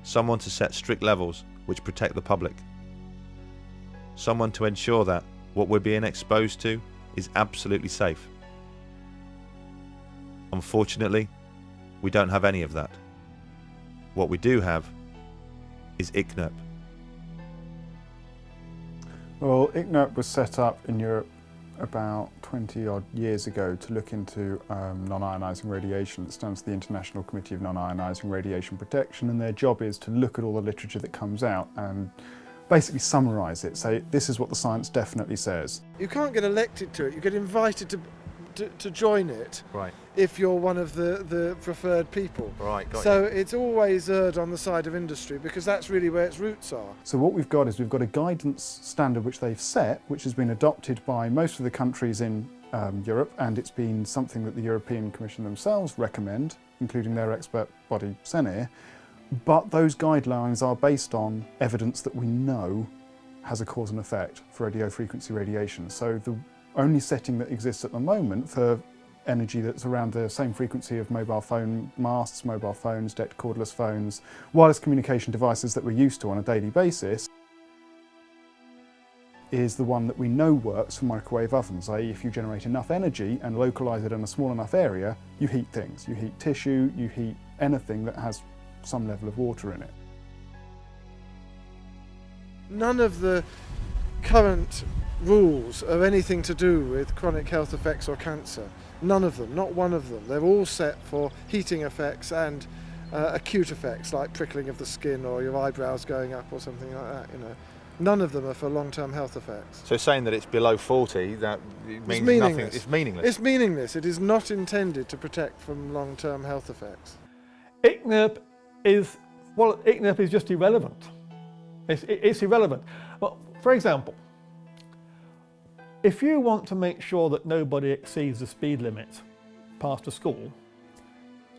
someone to set strict levels which protect the public, someone to ensure that what we're being exposed to is absolutely safe. Unfortunately, we don't have any of that. What we do have is ICNIRP. Well, ICNIRP was set up in Europe about 20 odd years ago to look into non-ionising radiation. It stands for the International Committee of Non-Ionising Radiation Protection, and their job is to look at all the literature that comes out and basically summarise it, say this is what the science definitely says. You can't get elected to it, you get invited to join it, right, if you're one of the preferred people. Right, got so you. It's always erred on the side of industry because that's really where its roots are. So what we've got is we've got a guidance standard which they've set, which has been adopted by most of the countries in Europe, and it's been something that the European Commission themselves recommend, including their expert body CENIR, but those guidelines are based on evidence that we know has a cause and effect for radio frequency radiation. So the only setting that exists at the moment for energy that's around the same frequency of mobile phone masts, mobile phones, decked cordless phones, wireless communication devices that we're used to on a daily basis, is the one that we know works for microwave ovens, i.e. if you generate enough energy and localise it in a small enough area, you heat things. You heat tissue, you heat anything that has some level of water in it. None of the current rules are anything to do with chronic health effects or cancer. None of them, not one of them. They're all set for heating effects and acute effects like prickling of the skin or your eyebrows going up or something like that, you know. None of them are for long-term health effects. So saying that it's below 40, that means nothing. It's meaningless. It's meaningless. It is not intended to protect from long-term health effects. ICNIRP is, well, ICNIRP is just irrelevant. It's irrelevant. Well, for example, if you want to make sure that nobody exceeds the speed limit past a school,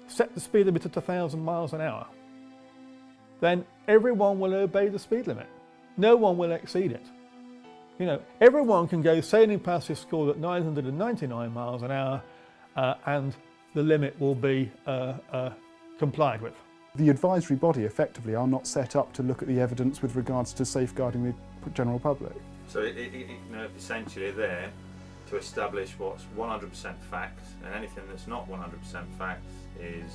set the speed limit at 1,000 miles an hour. Then everyone will obey the speed limit. No one will exceed it. You know, everyone can go sailing past this school at 999 miles an hour and the limit will be complied with. The advisory body effectively are not set up to look at the evidence with regards to safeguarding the general public. So ICNIRP essentially there to establish what's 100% fact, and anything that's not 100% fact is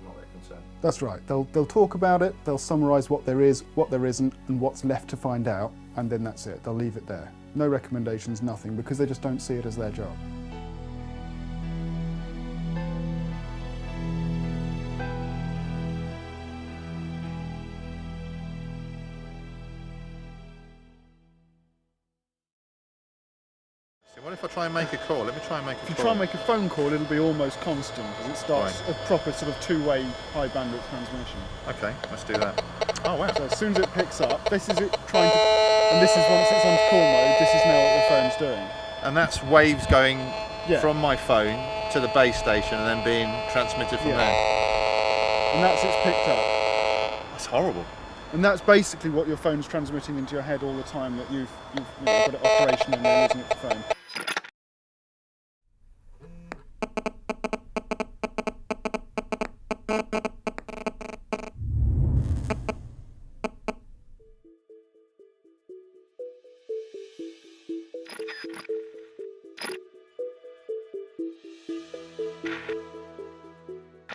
not their concern. That's right. They'll talk about it, they'll summarise what there is, what there isn't, and what's left to find out, and then that's it. They'll leave it there. No recommendations, nothing, because they just don't see it as their job. What if I try and make a call? Let me try and make a call. If you try and make a phone call, it'll be almost constant because it starts a proper sort of two-way high bandwidth transmission. Okay, let's do that. Oh wow. So as soon as it picks up, this is it trying to, and this is once it's on call mode, this is now what the phone's doing. And that's waves going from my phone to the base station and then being transmitted from there. And that's it's picked up. That's horrible. And that's basically what your phone's transmitting into your head all the time that you've got it operational and you're using it for phone.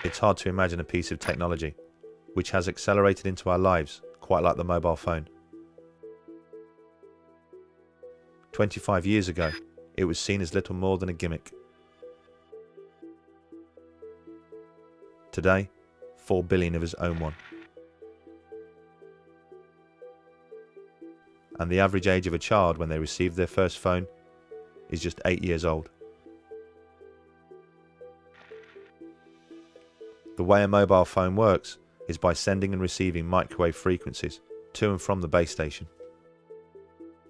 It's hard to imagine a piece of technology which has accelerated into our lives quite like the mobile phone. 25 years ago, it was seen as little more than a gimmick. Today, 4 billion of us own one. And the average age of a child when they receive their first phone is just 8 years old. The way a mobile phone works is by sending and receiving microwave frequencies to and from the base station.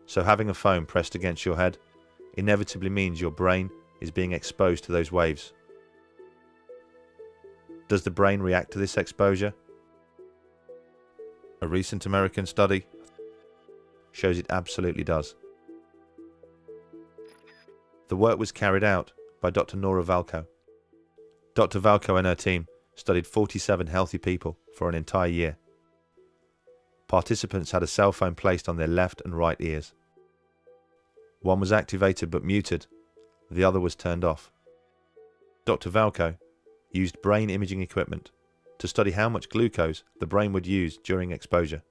So having a phone pressed against your head inevitably means your brain is being exposed to those waves. Does the brain react to this exposure? A recent American study shows it absolutely does. The work was carried out by Dr. Nora Valco. Dr. Valco and her team studied 47 healthy people for an entire year. Participants had a cell phone placed on their left and right ears. One was activated but muted, the other was turned off. Dr. Valco used brain imaging equipment to study how much glucose the brain would use during exposure.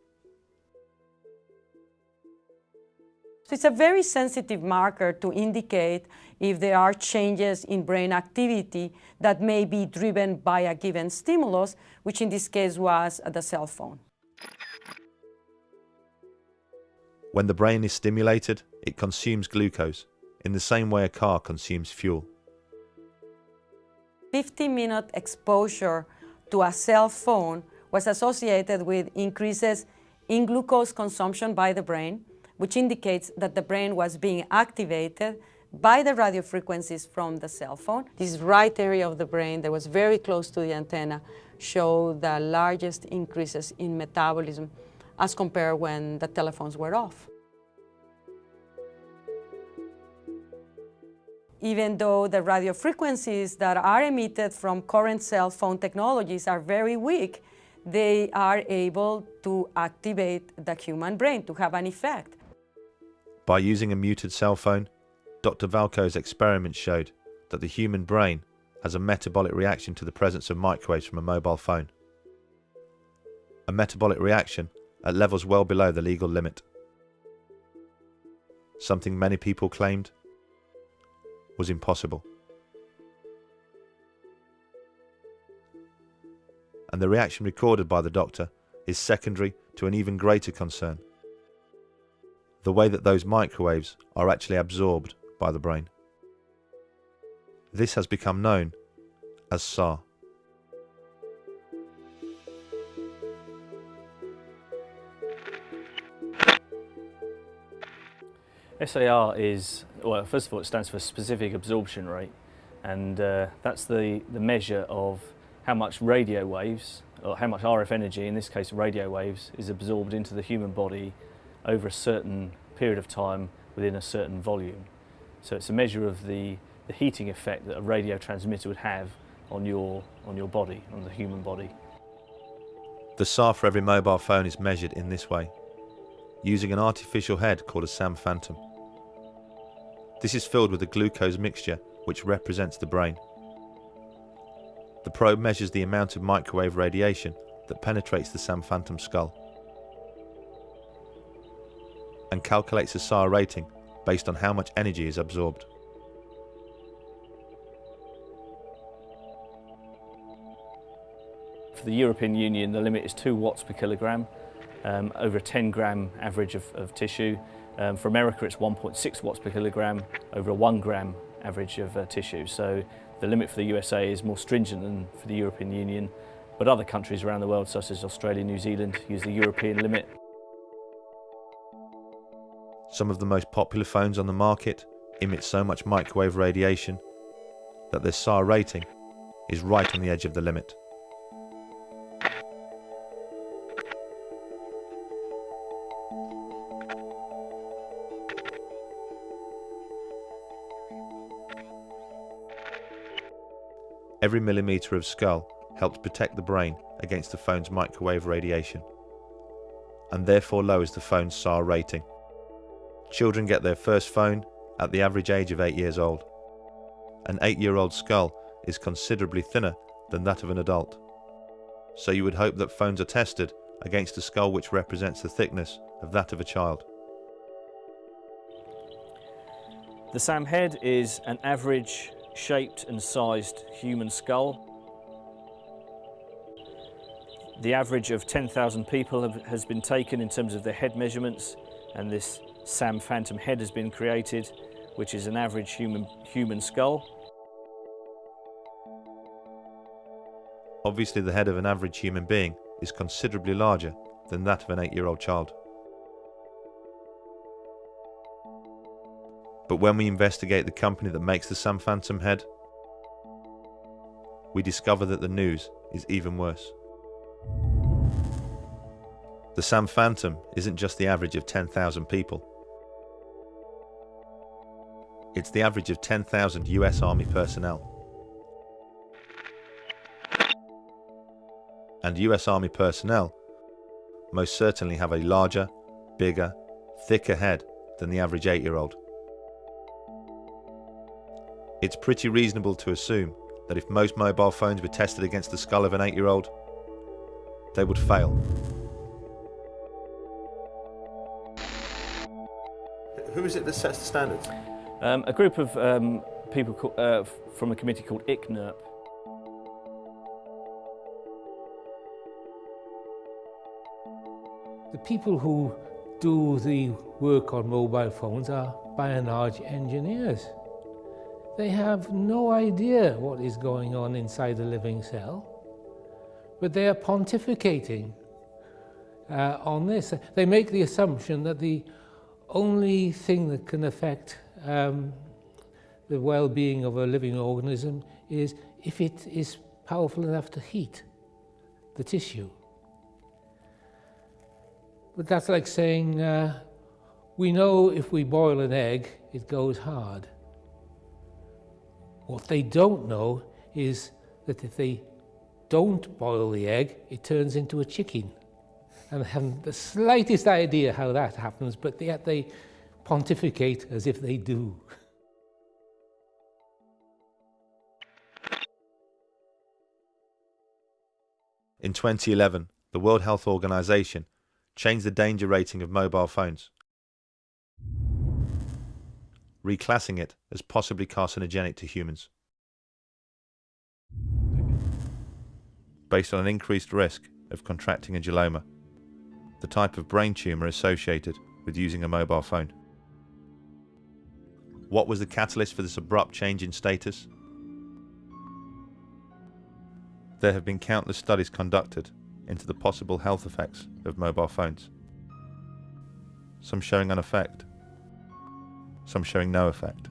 So it's a very sensitive marker to indicate if there are changes in brain activity that may be driven by a given stimulus, which in this case was the cell phone. When the brain is stimulated, it consumes glucose in the same way a car consumes fuel. 50-minute exposure to a cell phone was associated with increases in glucose consumption by the brain, which indicates that the brain was being activated by the radio frequencies from the cell phone. This right area of the brain that was very close to the antenna showed the largest increases in metabolism as compared when the telephones were off. Even though the radio frequencies that are emitted from current cell phone technologies are very weak, they are able to activate the human brain to have an effect. By using a muted cell phone, Dr. Valco's experiment showed that the human brain has a metabolic reaction to the presence of microwaves from a mobile phone. A metabolic reaction at levels well below the legal limit. Something many people claimed was impossible. And the reaction recorded by the doctor is secondary to an even greater concern: the way that those microwaves are actually absorbed by the brain. This has become known as SAR. SAR is, well, first of all, it stands for specific absorption rate, and that's the measure of how much radio waves, or how much RF energy, in this case radio waves, is absorbed into the human body over a certain period of time within a certain volume. So it's a measure of the heating effect that a radio transmitter would have on your body, on the human body. The SAR for every mobile phone is measured in this way, using an artificial head called a SAM phantom. This is filled with a glucose mixture which represents the brain. The probe measures the amount of microwave radiation that penetrates the SAM phantom skull and calculates a SAR rating based on how much energy is absorbed. For the European Union, the limit is 2 watts per kilogram, over a 10-gram average of tissue. For America, it's 1.6 watts per kilogram over a 1-gram average of tissue. So the limit for the USA is more stringent than for the European Union, but other countries around the world, such as Australia and New Zealand, use the European limit. Some of the most popular phones on the market emit so much microwave radiation that their SAR rating is right on the edge of the limit. Every millimetre of skull helps protect the brain against the phone's microwave radiation, and therefore lowers the phone's SAR rating. Children get their first phone at the average age of 8 years old. An 8-year-old skull is considerably thinner than that of an adult, so you would hope that phones are tested against a skull which represents the thickness of that of a child. The SAM head is an average shaped and sized human skull. The average of 10,000 people has been taken in terms of their head measurements, and this SAM phantom head has been created, which is an average human skull. Obviously, the head of an average human being is considerably larger than that of an 8-year-old child. But when we investigate the company that makes the SAM phantom head, we discover that the news is even worse. The SAM phantom isn't just the average of 10,000 people. It's the average of 10,000 US Army personnel. And US Army personnel most certainly have a larger, bigger, thicker head than the average 8-year-old. It's pretty reasonable to assume that if most mobile phones were tested against the skull of an 8-year-old, they would fail. Who is it that sets the standards? A group of people from a committee called ICNIRP. The people who do the work on mobile phones are, by and large, engineers. They have no idea what is going on inside a living cell, but they are pontificating on this. They make the assumption that the only thing that can affect the well-being of a living organism is if it is powerful enough to heat the tissue. But that's like saying, we know if we boil an egg, it goes hard. What they don't know is that if they don't boil the egg, it turns into a chicken. And they haven't the slightest idea how that happens, but yet they pontificate as if they do. In 2011, the World Health Organization changed the danger rating of mobile phones, reclassing it as possibly carcinogenic to humans, based on an increased risk of contracting a glioma, the type of brain tumour associated with using a mobile phone. What was the catalyst for this abrupt change in status? There have been countless studies conducted into the possible health effects of mobile phones, some showing an effect, some showing no effect.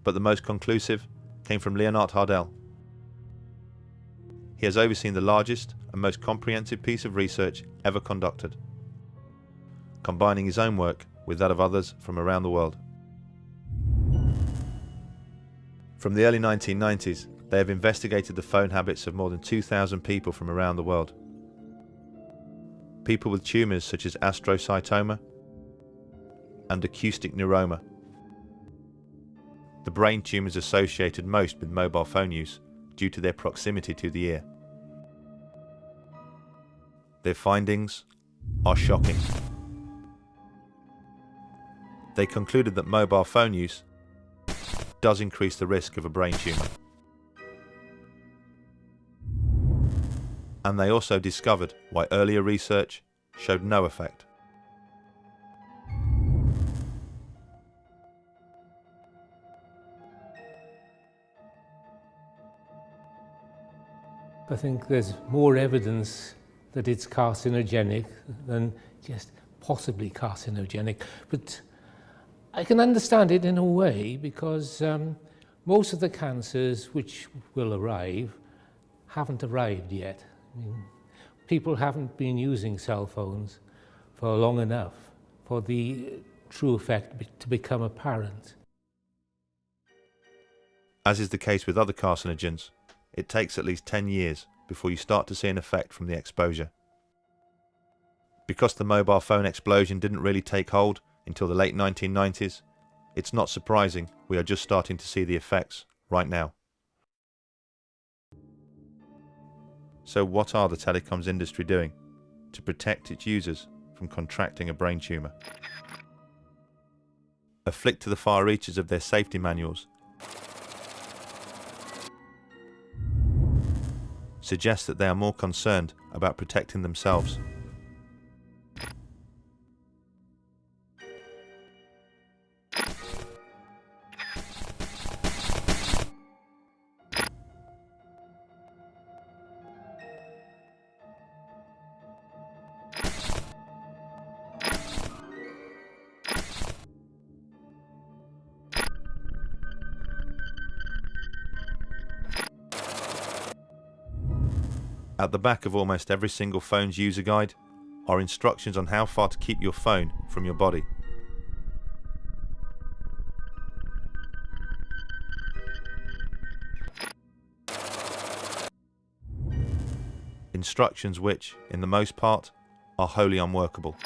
But the most conclusive came from Leonard Hardell. He has overseen the largest and most comprehensive piece of research ever conducted, combining his own work with that of others from around the world. From the early 1990s, they have investigated the phone habits of more than 2,000 people from around the world. People with tumours such as astrocytoma and acoustic neuroma, the brain tumours associated most with mobile phone use due to their proximity to the ear. Their findings are shocking. They concluded that mobile phone use does increase the risk of a brain tumour. And they also discovered why earlier research showed no effect. I think there's more evidence that it's carcinogenic than just possibly carcinogenic. But I can understand it in a way because most of the cancers which will arrive haven't arrived yet. I mean, people haven't been using cell phones for long enough for the true effect to become apparent. As is the case with other carcinogens, it takes at least 10 years before you start to see an effect from the exposure. Because the mobile phone explosion didn't really take hold until the late 1990s, it's not surprising we are just starting to see the effects right now. So what are the telecoms industry doing to protect its users from contracting a brain tumour? A flick to the far reaches of their safety manuals suggests that they are more concerned about protecting themselves. At the back of almost every single phone's user guide are instructions on how far to keep your phone from your body. Instructions which, in the most part, are wholly unworkable.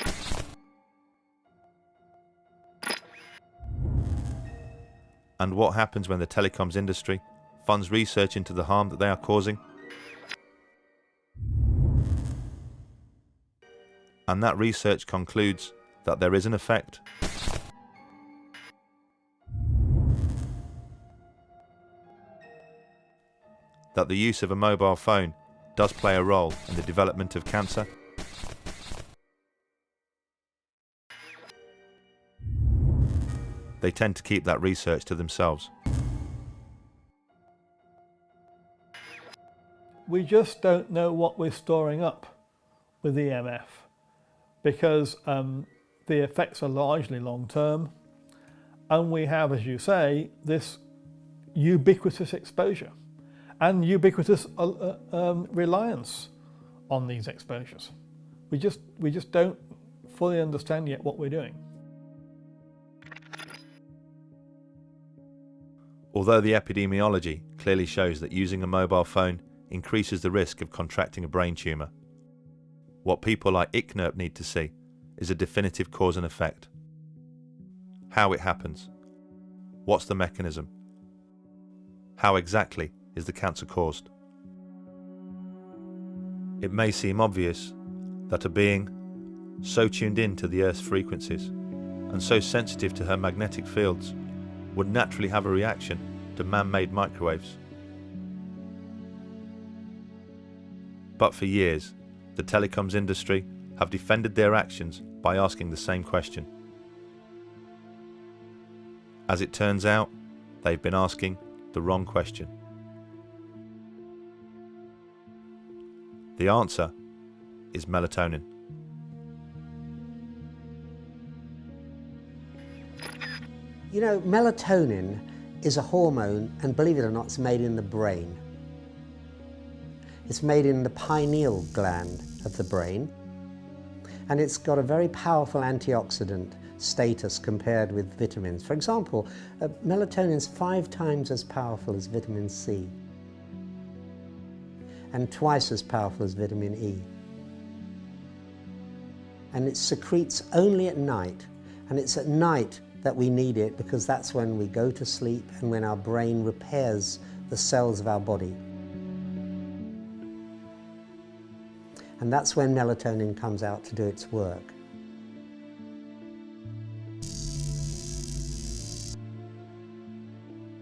And what happens when the telecoms industry funds research into the harm that they are causing? And that research concludes that there is an effect. That the use of a mobile phone does play a role in the development of cancer. They tend to keep that research to themselves. We just don't know what we're storing up with EMF, because the effects are largely long-term, and we have, as you say, this ubiquitous exposure and ubiquitous reliance on these exposures. We just don't fully understand yet what we're doing. Although the epidemiology clearly shows that using a mobile phone increases the risk of contracting a brain tumour, what people like ICNIRP need to see is a definitive cause and effect. How it happens. What's the mechanism? How exactly is the cancer caused? It may seem obvious that a being so tuned in to the Earth's frequencies and so sensitive to her magnetic fields would naturally have a reaction to man-made microwaves. But for years, the telecoms industry have defended their actions by asking the same question. As it turns out, they've been asking the wrong question. The answer is melatonin. You know, melatonin is a hormone, and believe it or not, it's made in the brain. It's made in the pineal gland of the brain, and it's got a very powerful antioxidant status compared with vitamins. For example, melatonin is 5 times as powerful as vitamin C and twice as powerful as vitamin E. And it secretes only at night, and it's at night that we need it because that's when we go to sleep and when our brain repairs the cells of our body. And that's when melatonin comes out to do its work.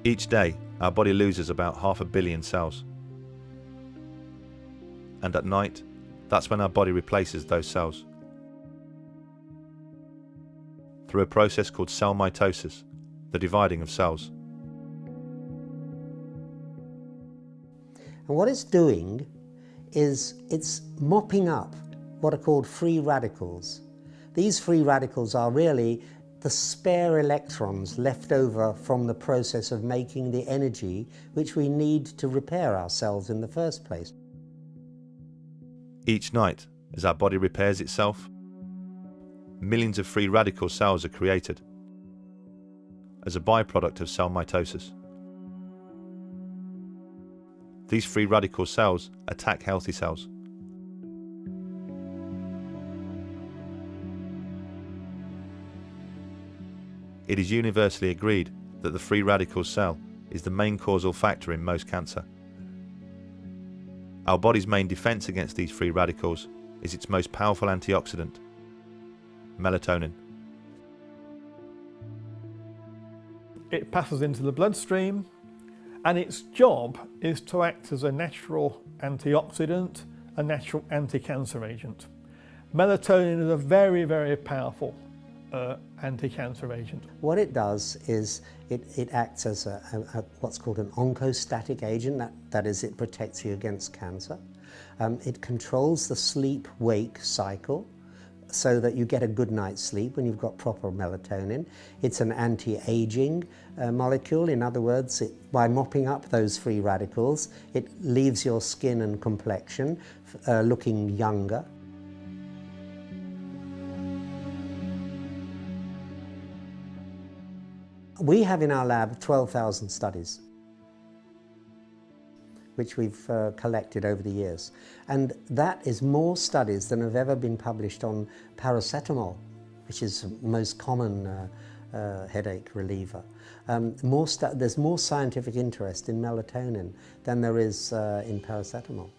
Each day, our body loses about 500 million cells. And at night, that's when our body replaces those cells. Through a process called cell mitosis, the dividing of cells. And what it's doing is it's mopping up what are called free radicals. These free radicals are really the spare electrons left over from the process of making the energy which we need to repair ourselves in the first place. Each night, as our body repairs itself, millions of free radical cells are created as a byproduct of cell mitosis. These free radical cells attack healthy cells. It is universally agreed that the free radical cell is the main causal factor in most cancer. Our body's main defense against these free radicals is its most powerful antioxidant, melatonin. It passes into the bloodstream, And its job is to act as a natural antioxidant, a natural anti-cancer agent. Melatonin is a very, very powerful anti-cancer agent. What it does is it acts as what's called an oncostatic agent, that is, it protects you against cancer. It controls the sleep-wake cycle so that you get a good night's sleep when you've got proper melatonin. It's an anti-aging molecule. In other words, by mopping up those free radicals, it leaves your skin and complexion looking younger. We have in our lab 12,000 studies, which we've collected over the years. And that is more studies than have ever been published on paracetamol, which is the most common headache reliever. There's more scientific interest in melatonin than there is in paracetamol.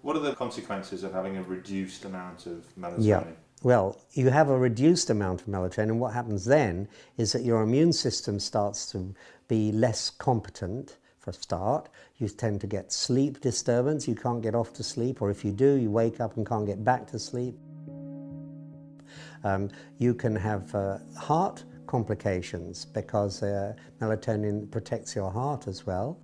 What are the consequences of having a reduced amount of melatonin? Yeah. Well, you have a reduced amount of melatonin. What happens then is that your immune system starts to be less competent for a start. You tend to get sleep disturbance. You can't get off to sleep, or if you do, you wake up and can't get back to sleep. You can have heart complications because melatonin protects your heart as well.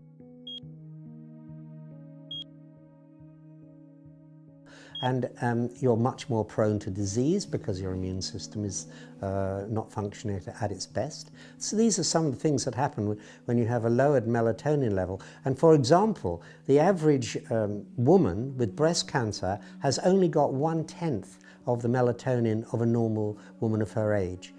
And you're much more prone to disease because your immune system is not functioning at its best. So these are some of the things that happen when you have a lowered melatonin level. And for example, the average woman with breast cancer has only got 1/10 of the melatonin of a normal woman of her age.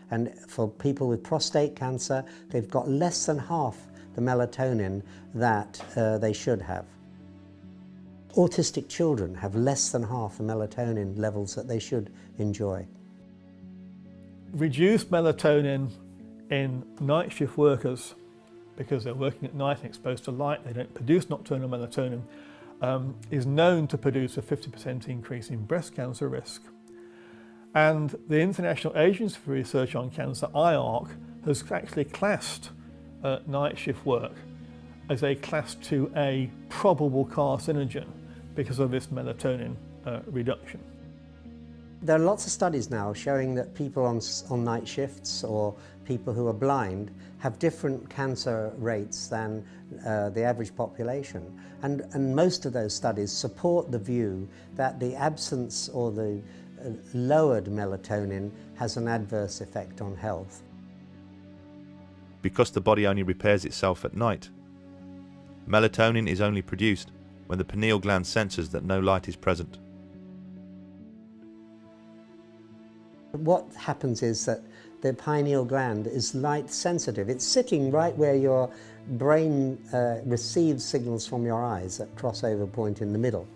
And for people with prostate cancer, they've got less than half the melatonin that they should have. Autistic children have less than half the melatonin levels that they should enjoy. Reduced melatonin in night shift workers, because they're working at night and exposed to light, they don't produce nocturnal melatonin, is known to produce a 50% increase in breast cancer risk. And the International Agency for Research on Cancer, IARC, has actually classed night shift work as a class 2A probable carcinogen because of this melatonin reduction. There are lots of studies now showing that people on night shifts or people who are blind have different cancer rates than the average population. And most of those studies support the view that the absence or the lowered melatonin has an adverse effect on health. Because the body only repairs itself at night. Melatonin is only produced when the pineal gland senses that no light is present. What happens is that the pineal gland is light sensitive. It's sitting right where your brain receives signals from your eyes at crossover point in the middle.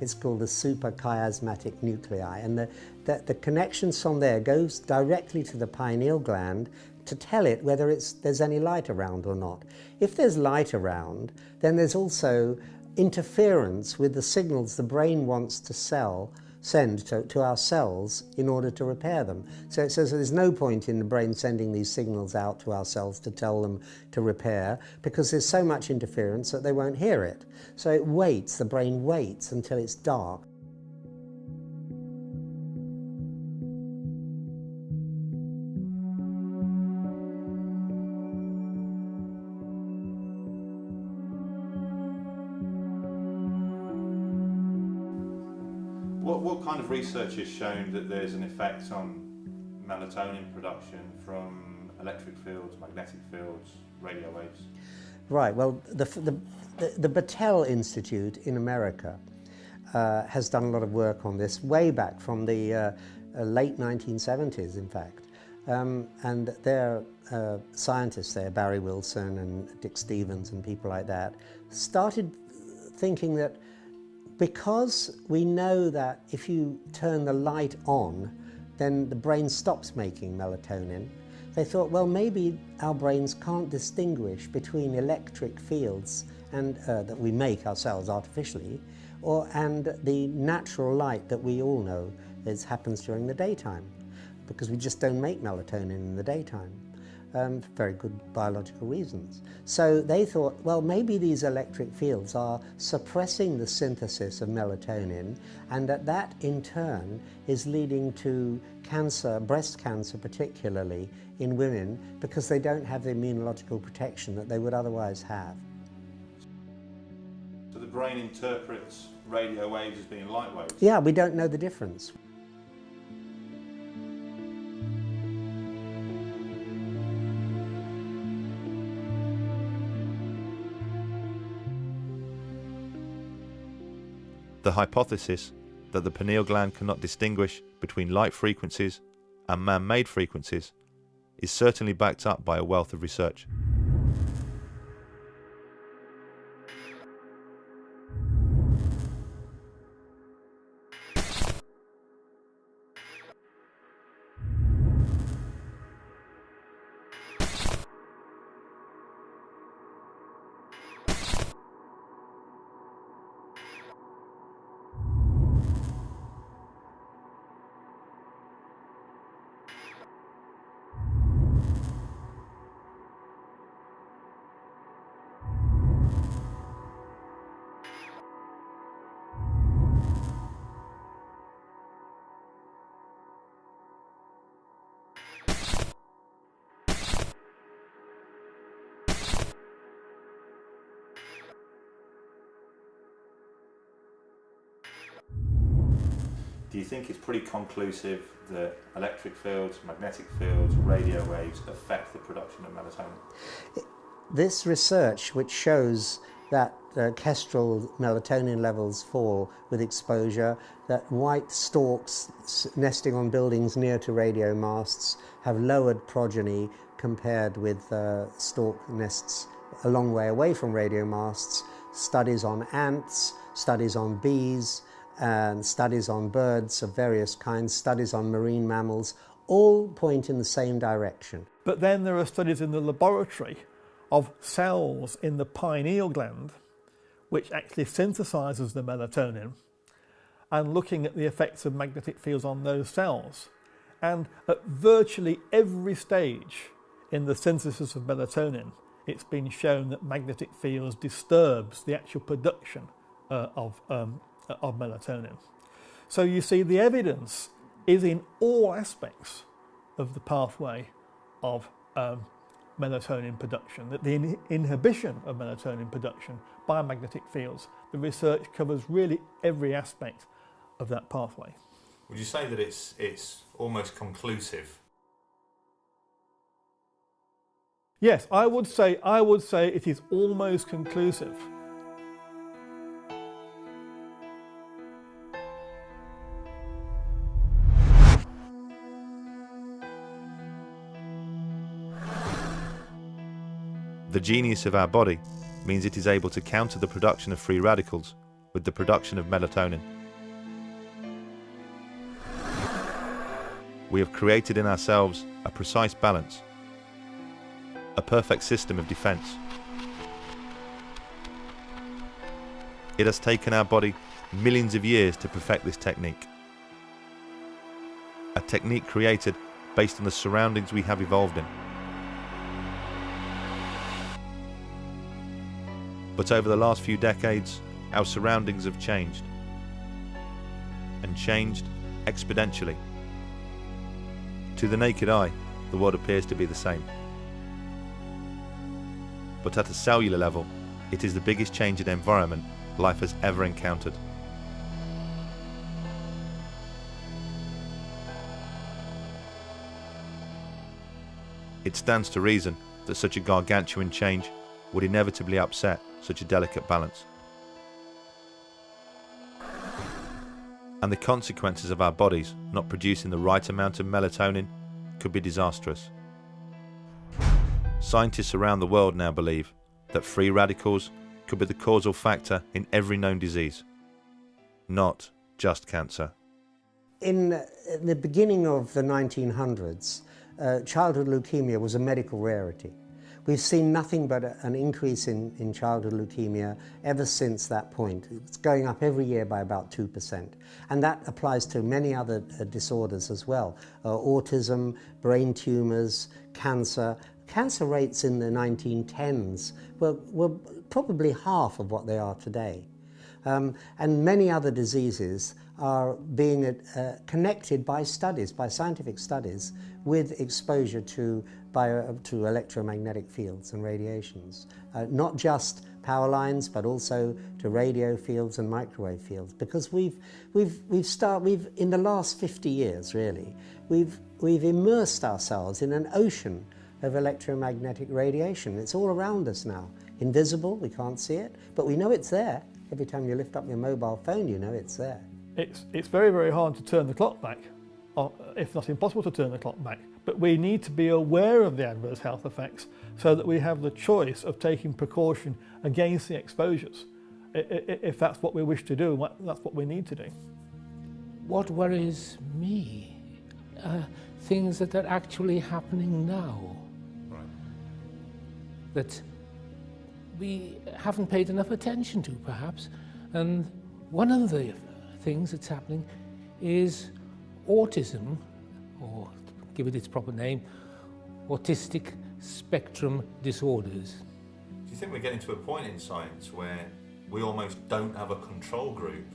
It's called the suprachiasmatic nuclei, and the connections from there goes directly to the pineal gland to tell it whether there's any light around or not. If there's light around, then there's also interference with the signals the brain wants to send to our cells in order to repair them. So it says there's no point in the brain sending these signals out to our cells to tell them to repair, because there's so much interference that they won't hear it. So it waits, the brain waits until it's dark. What kind of research has shown that there's an effect on melatonin production from electric fields, magnetic fields, radio waves? Right, well, the Battelle Institute in America has done a lot of work on this way back from the late 1970s, in fact. And their scientists there, Barry Wilson and Dick Stevens and people like that, started thinking that because we know that if you turn the light on, then the brain stops making melatonin, they thought, well, maybe our brains can't distinguish between electric fields and that we make ourselves artificially, and the natural light that we all know happens during the daytime, because we just don't make melatonin in the daytime. For very good biological reasons. So they thought, well, maybe these electric fields are suppressing the synthesis of melatonin, and that in turn is leading to cancer, breast cancer particularly, in women, because they don't have the immunological protection that they would otherwise have. So the brain interprets radio waves as being light waves? Yeah, we don't know the difference. The hypothesis that the pineal gland cannot distinguish between light frequencies and man-made frequencies is certainly backed up by a wealth of research. Do you think it's pretty conclusive that electric fields, magnetic fields, radio waves affect the production of melatonin? This research, which shows that kestrel melatonin levels fall with exposure, that white storks nesting on buildings near to radio masts have lowered progeny compared with stork nests a long way away from radio masts, studies on ants, studies on bees, and studies on birds of various kinds, studies on marine mammals, all point in the same direction. But then there are studies in the laboratory of cells in the pineal gland which actually synthesizes the melatonin, and looking at the effects of magnetic fields on those cells. And at virtually every stage in the synthesis of melatonin, it's been shown that magnetic fields disturbs the actual production of melatonin. So you see, the evidence is in all aspects of the pathway of melatonin production, that the inhibition of melatonin production by magnetic fields, the research covers really every aspect of that pathway. Would you say that it's almost conclusive? Yes, I would say it is almost conclusive. The genius of our body means it is able to counter the production of free radicals with the production of melatonin. We have created in ourselves a precise balance, a perfect system of defense. It has taken our body millions of years to perfect this technique. A technique created based on the surroundings we have evolved in. But over the last few decades, our surroundings have changed, and changed exponentially. To the naked eye, the world appears to be the same. But at a cellular level, it is the biggest change in environment life has ever encountered. It stands to reason that such a gargantuan change would inevitably upset such a delicate balance. And the consequences of our bodies not producing the right amount of melatonin could be disastrous. Scientists around the world now believe that free radicals could be the causal factor in every known disease, not just cancer. In the beginning of the 1900s, childhood leukemia was a medical rarity. We've seen nothing but an increase in childhood leukemia ever since that point. It's going up every year by about 2%. And that applies to many other disorders as well. Autism, brain tumours, cancer. Cancer rates in the 1910s were probably half of what they are today. And many other diseases are being connected by studies, by scientific studies, with exposure to electromagnetic fields and radiations. Not just power lines, but also to radio fields and microwave fields. Because we've in the last 50 years, really, we've immersed ourselves in an ocean of electromagnetic radiation. It's all around us now. Invisible, we can't see it, but we know it's there. Every time you lift up your mobile phone, you know it's there. It's very, very hard to turn the clock back, if not impossible to turn the clock back. But we need to be aware of the adverse health effects so that we have the choice of taking precaution against the exposures, if that's what we wish to do, and that's what we need to do. What worries me are things that are actually happening now. Right. That we haven't paid enough attention to, perhaps. And one of the things that's happening is autism, or give it its proper name, autistic spectrum disorders. Do you think we're getting to a point in science where we almost don't have a control group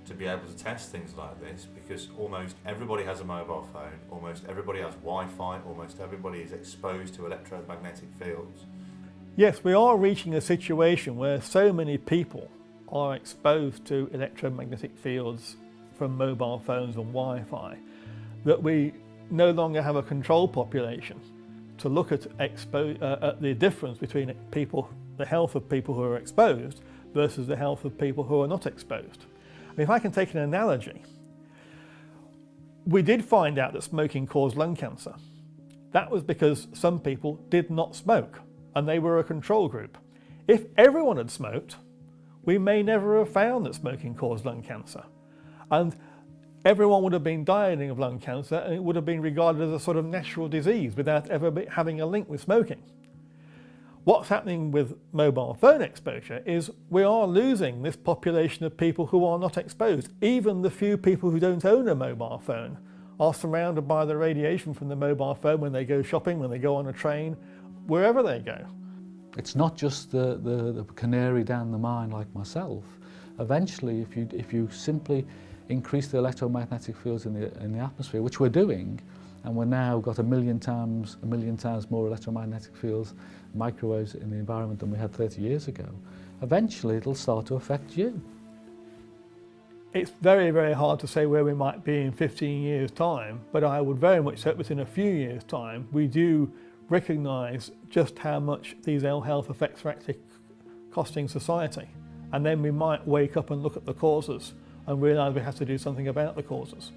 to be able to test things like this, because almost everybody has a mobile phone, almost everybody has Wi-Fi, almost everybody is exposed to electromagnetic fields? Yes, we are reaching a situation where so many people are exposed to electromagnetic fields from mobile phones and Wi-Fi that we no longer have a control population to look at the difference between the health of people who are exposed versus the health of people who are not exposed. I mean, if I can take an analogy, we did find out that smoking caused lung cancer. That was because some people did not smoke, and they were a control group. If everyone had smoked, we may never have found that smoking caused lung cancer. And everyone would have been dying of lung cancer, and it would have been regarded as a sort of natural disease without ever having a link with smoking. What's happening with mobile phone exposure is we are losing this population of people who are not exposed. Even the few people who don't own a mobile phone are surrounded by the radiation from the mobile phone when they go shopping, when they go on a train, wherever they go. It's not just the canary down the mine like myself. Eventually, if you simply increase the electromagnetic fields in the atmosphere, which we're doing, and we're now got a million times more electromagnetic fields, microwaves in the environment than we had 30 years ago, eventually it'll start to affect you. It's very, very hard to say where we might be in 15 years' time, but I would very much hope within a few years' time we do recognise just how much these ill health effects are actually costing society. And then we might wake up and look at the causes and realise we have to do something about the causes.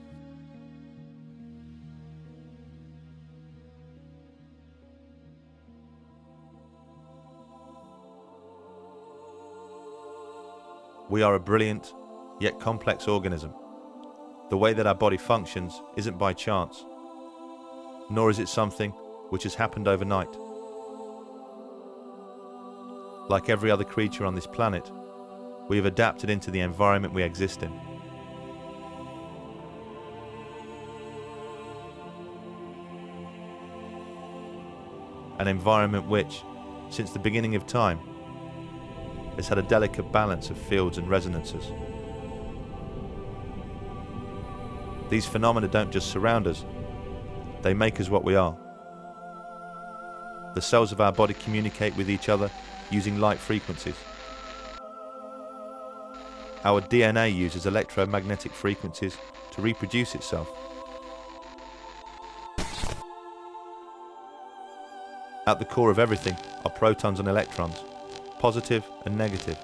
We are a brilliant, yet complex organism. The way that our body functions isn't by chance, nor is it something which has happened overnight. Like every other creature on this planet, we have adapted into the environment we exist in. An environment which, since the beginning of time, has had a delicate balance of fields and resonances. These phenomena don't just surround us, they make us what we are. The cells of our body communicate with each other using light frequencies. Our DNA uses electromagnetic frequencies to reproduce itself. At the core of everything are protons and electrons, positive and negative,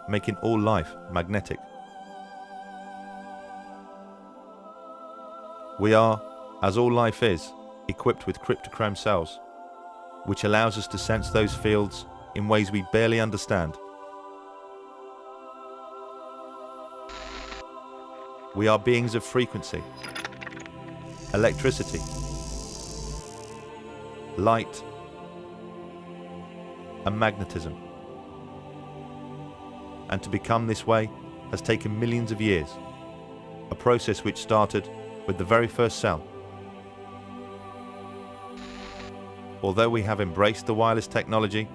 making all life magnetic. We are, as all life is, equipped with cryptochrome cells, which allows us to sense those fields in ways we barely understand. We are beings of frequency, electricity, light, and magnetism. And to become this way has taken millions of years, a process which started with the very first cell. Although we have embraced the wireless technology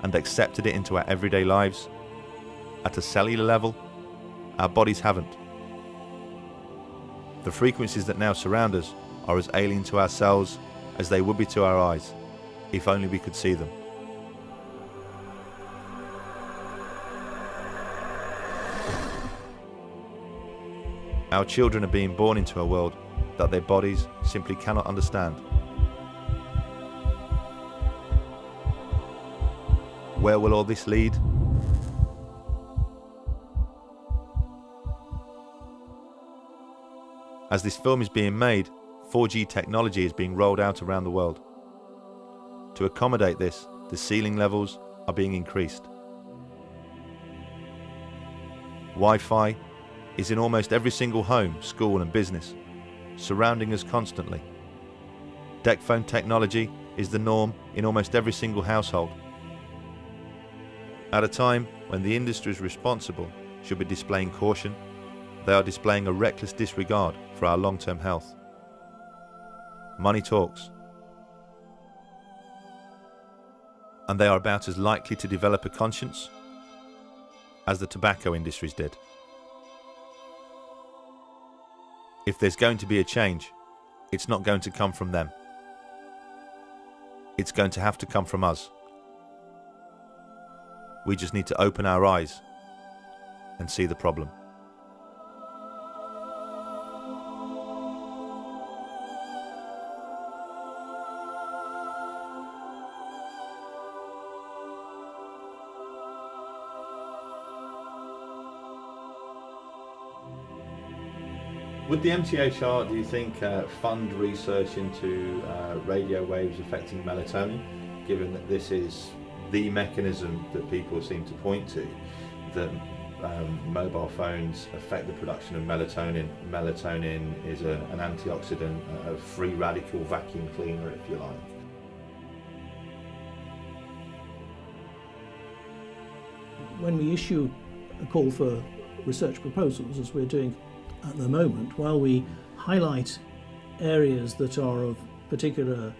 and accepted it into our everyday lives, at a cellular level, our bodies haven't. The frequencies that now surround us are as alien to our cells as they would be to our eyes, if only we could see them. Our children are being born into a world that their bodies simply cannot understand. Where will all this lead? As this film is being made, 4G technology is being rolled out around the world. To accommodate this, the ceiling levels are being increased. Wi-Fi is in almost every single home, school and business, surrounding us constantly. Deck phone technology is the norm in almost every single household. At a time when the industries responsible should be displaying caution, they are displaying a reckless disregard for our long-term health. Money talks, and they are about as likely to develop a conscience as the tobacco industries did. If there's going to be a change, it's not going to come from them. It's going to have to come from us. We just need to open our eyes and see the problem. Would the MTHR, do you think, fund research into radio waves affecting melatonin, given that this is the mechanism that people seem to point to, that mobile phones affect the production of melatonin? Melatonin is an antioxidant, a free radical vacuum cleaner, if you like. When we issue a call for research proposals, as we're doing at the moment, while we highlight areas that are of particular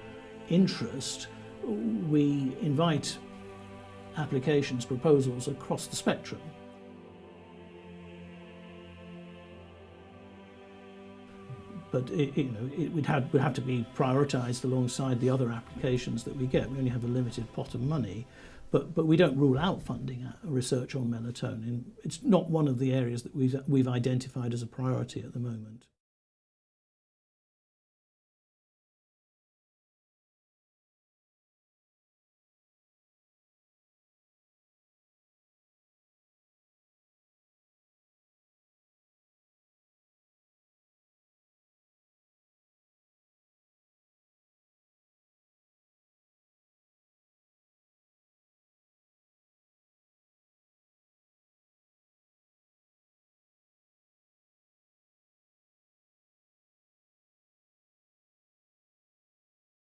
interest, we invite applications, proposals across the spectrum. But it would have to be prioritised alongside the other applications that we get. We only have a limited pot of money, but we don't rule out funding research on melatonin. It's not one of the areas that we've identified as a priority at the moment.